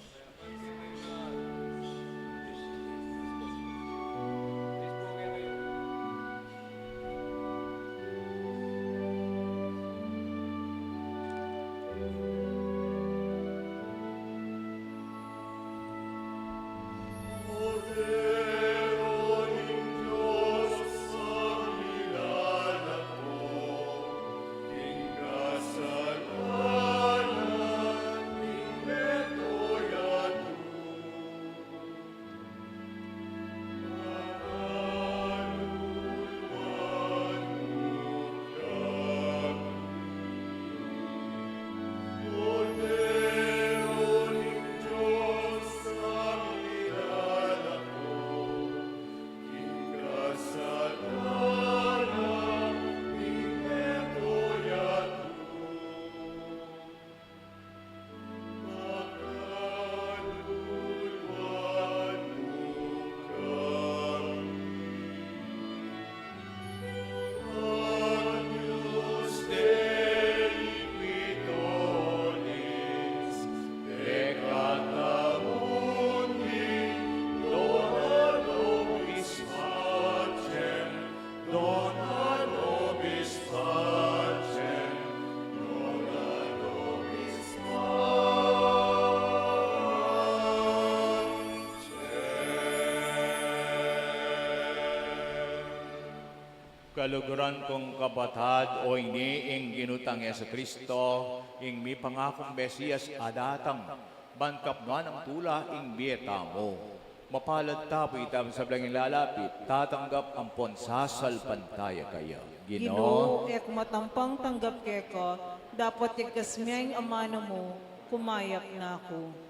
Kaluguran kong kabatad o ini ing ginutang Yesu Kristo, ing mi pangakong Mesiyas adatang, bankapnuan ang tula ing bieta mo. Mapalad tapo itam sa blangin lalapit, tatanggap ang ponsasal pantaya kaya. Ginoo, ek matampang tanggap kaya ka, dapat ikasmiyang amano mo, kumayak na ako.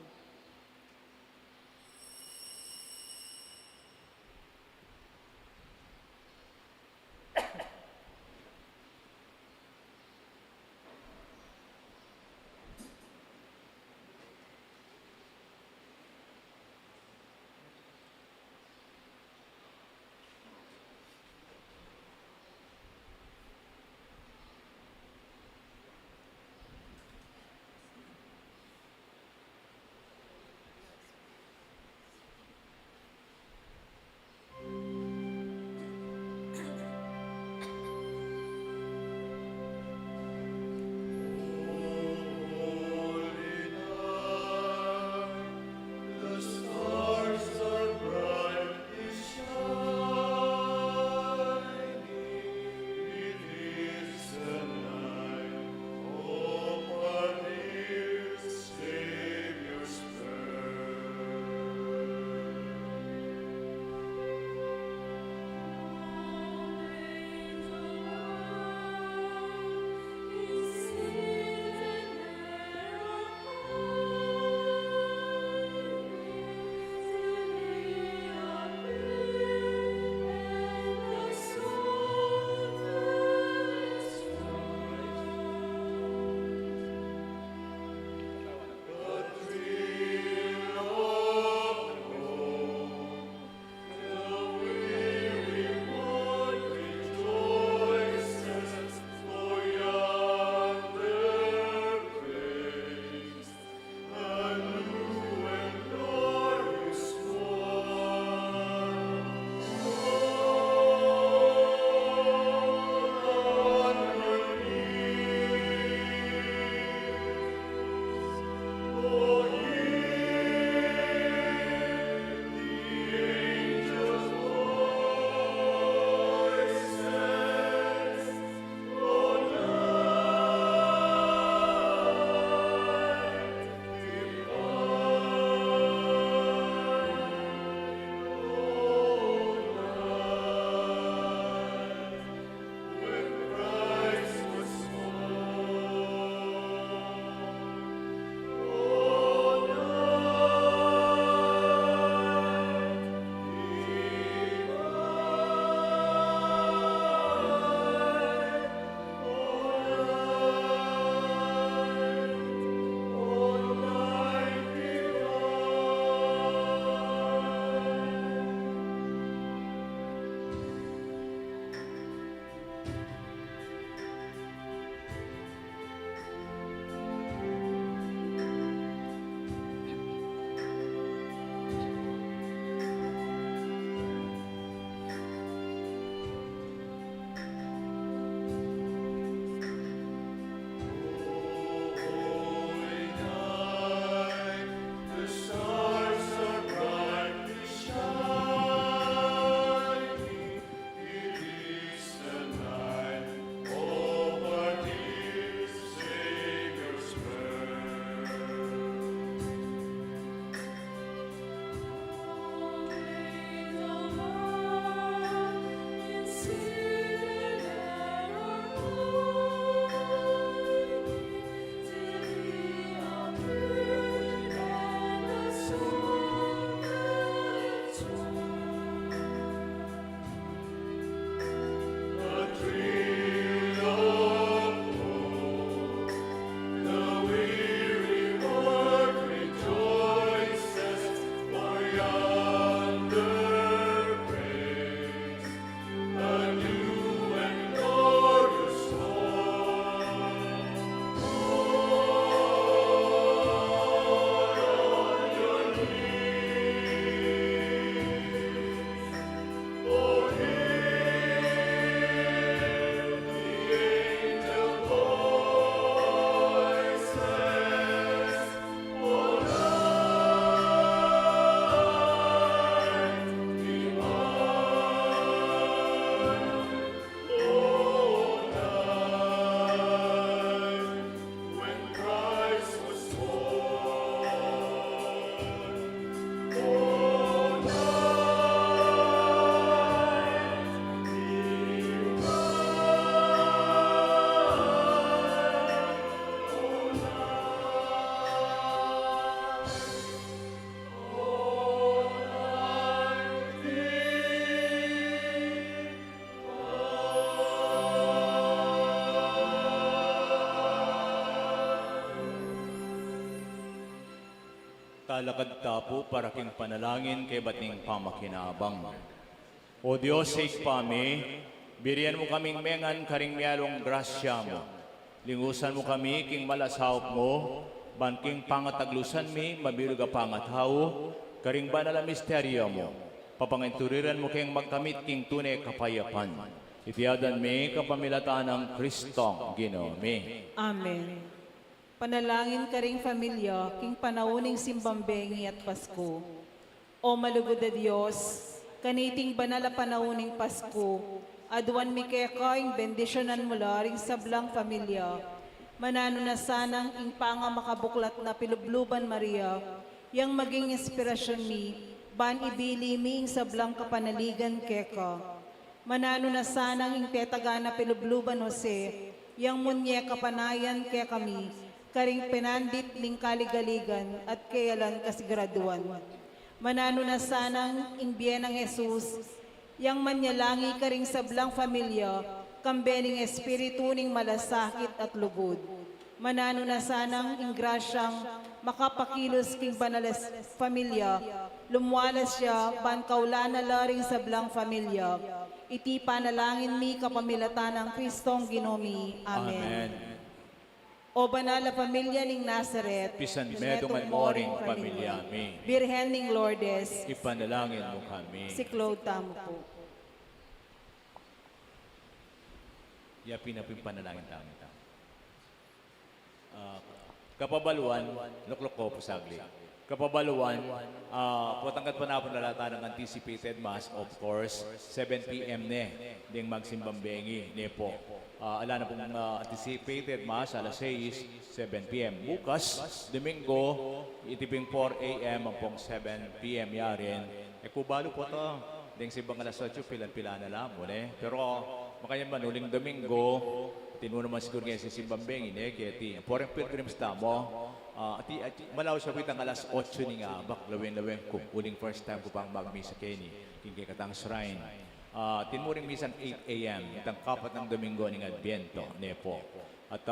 Talakad tapo para king panalangin kay bating pamakinabang. O Diyos, sa ikpami, biriyan mo kaming mengan karing miyalong grasya mo. Lingusan mo kami king malasawp mo, banking pangataglusan mi, mabilog a pangatao, karing banal a misteryo mo. Papanginturiran mo king magkamit king tunay kapayapan. Itiyadan mi kapamilataan ng Kristong Ginome. Amen. Panalangin ka ring pamilya, king panauning simbambengi at Pasko. O malugod na Diyos, kaniting banal a panauning Pasko, aduan mi kekaing bendisyonan mula ring sablang pamilya. Manano na sanang ing panga makabuklat na pilubluban Maria, yang maging inspirasyon mi, ban ibili mi ing sablang kapanaligan keka. Manano na sanang ing tetagana pilubluban Jose, yang munye kapanayan ke kami, karing pinandit ning kaligaligan at kayalan kasiguraduan. Manano na sanang ing biyenang Jesus, yang manyalangi karing sablang pamilya, kambening espiritu ning malasakit at lugod. Manano na sanang ing grasyang makapakilos king banalas pamilya, lumwalas siya, bankaulana laring sablang pamilya. Iti panalangin mi kapamilatan ng Kristong Ginome. Amen. O banal na pamilya ning Nazaret, Pisan medungan mo ring pamilya mi. Birhen ning Lourdes, Ipanalangin mo kami. si Claude Tamo po. Yapin na po yung panalangin tayo. Kapabaluan, luklok ko po sagli. Kapabaluan, potangkat pa na po nalata ng anticipated mass, of course, 7 p.m. ding magsimbambengi, po. Ala na pong anticipated mass, alas 6, 7 p.m. Bukas, Domingo, itiping 4 a.m. ang pong 7 p.m. yarin. Kubalo po to, ding sibang alas 8, pilan-pila na lang mo, Pero, makanya manuling Domingo, tinuno naman siguro ngayon si Simbambeng, kaya porang pilgrims tamo, malaw siya pitang alas 8 ni nga, lawin-lawin ko, uling first time ko pang magmisa Kenny, kingkay katang shrine. Tinuring misan 8 a.m., itang kapat ng Domingo ng Adviento, po. At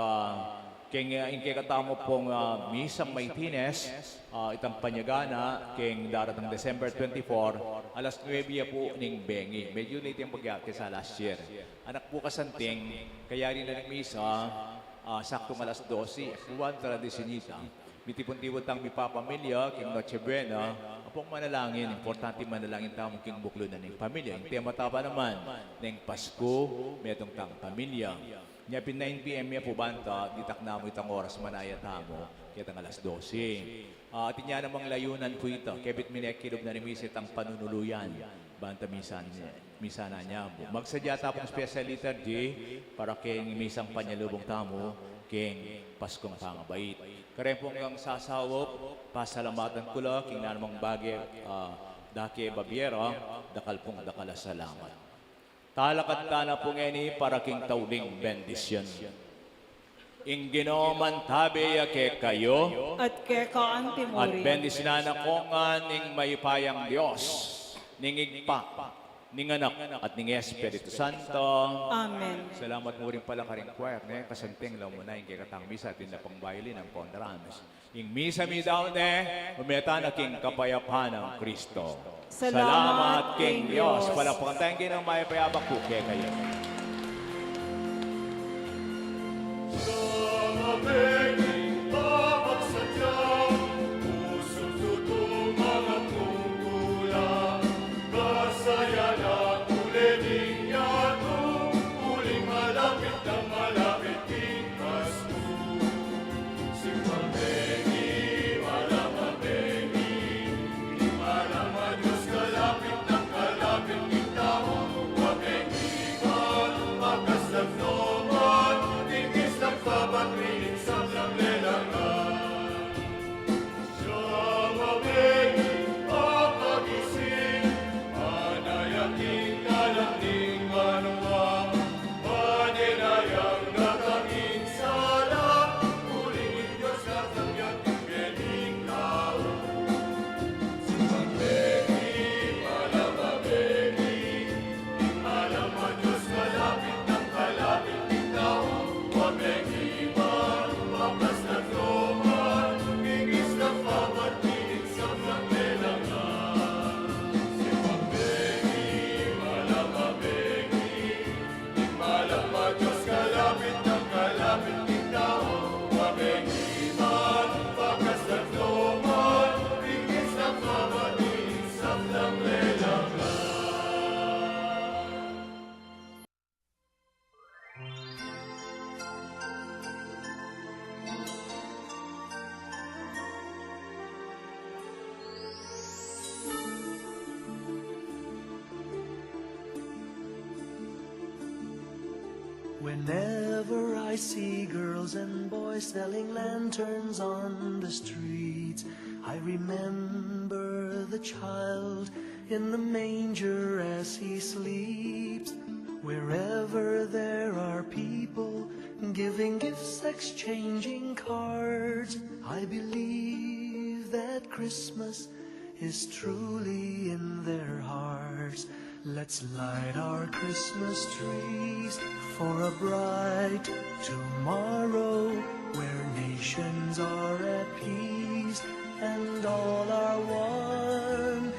kaya katamo pong misang Maitines, itang panyagana, king daratang December 24, alas 9 po ning Bengi. Medyo late yung pagyaki sa last year. Anak po kasanting, kaya rin na ng misa, saktong alas 12, kuwan tradisyonita. Mitipon-tipon tang mipapamilya, king Noche Buena, apong manalangin, importante manalangin tamo king buklo na ng pamilya. Yung tema tapa naman, ng Pasko, metong tang pamilya. Nya pin 9 p.m. ya po banta, ditak na mo itang oras manaya tamo, kaya tang alas 12. At inya namang layunan po ito, kebit minekilob na ni misit ang panunuluyan, banta misa na niya. Magsadya tapong special liturgy para keng misang panyalubong tamo, keng Paskong Pangabait. Karen pong ang sasawop, pasalamatan ko lang, king namang bagay, dake babiera, dakal pong dakala salamat. Talakat ka na po ngeni para king tauling bendisyon. Inginoman tabi ke kayo, At keka ang at timuri, bendisyonan ako nga ning maypayang Diyos, ning igpa, ning anak, at ning Espiritu Santo. Amen. Salamat mo rin pala karing choir, kasanting lang muna yung kikatang misa, at na pang violin ang ponderans. Yung misa mi daw umeta na king kapayapan ng Kristo. Salamat, King King Diyos. Diyos. Palapakan tayong ginang mayapayabak po kaya kayo. Sumabenging babagsadya, pusong tutong mga tungkula, kasaya na kulining yato, uling malapit na malapit king Pasko. Simambengi, malamambengi, di malama Diyos kalapit ng kalapit king tao, wabengigan, makas ng noman, tingis ng pabatrinig sa Whenever I see girls and boys selling lanterns on the streets, I remember the child in the manger as he sleeps. Wherever there are people giving gifts, exchanging cards, I believe that Christmas is truly in their hearts. Let's light our Christmas trees for a bright tomorrow, where nations are at peace and all are one.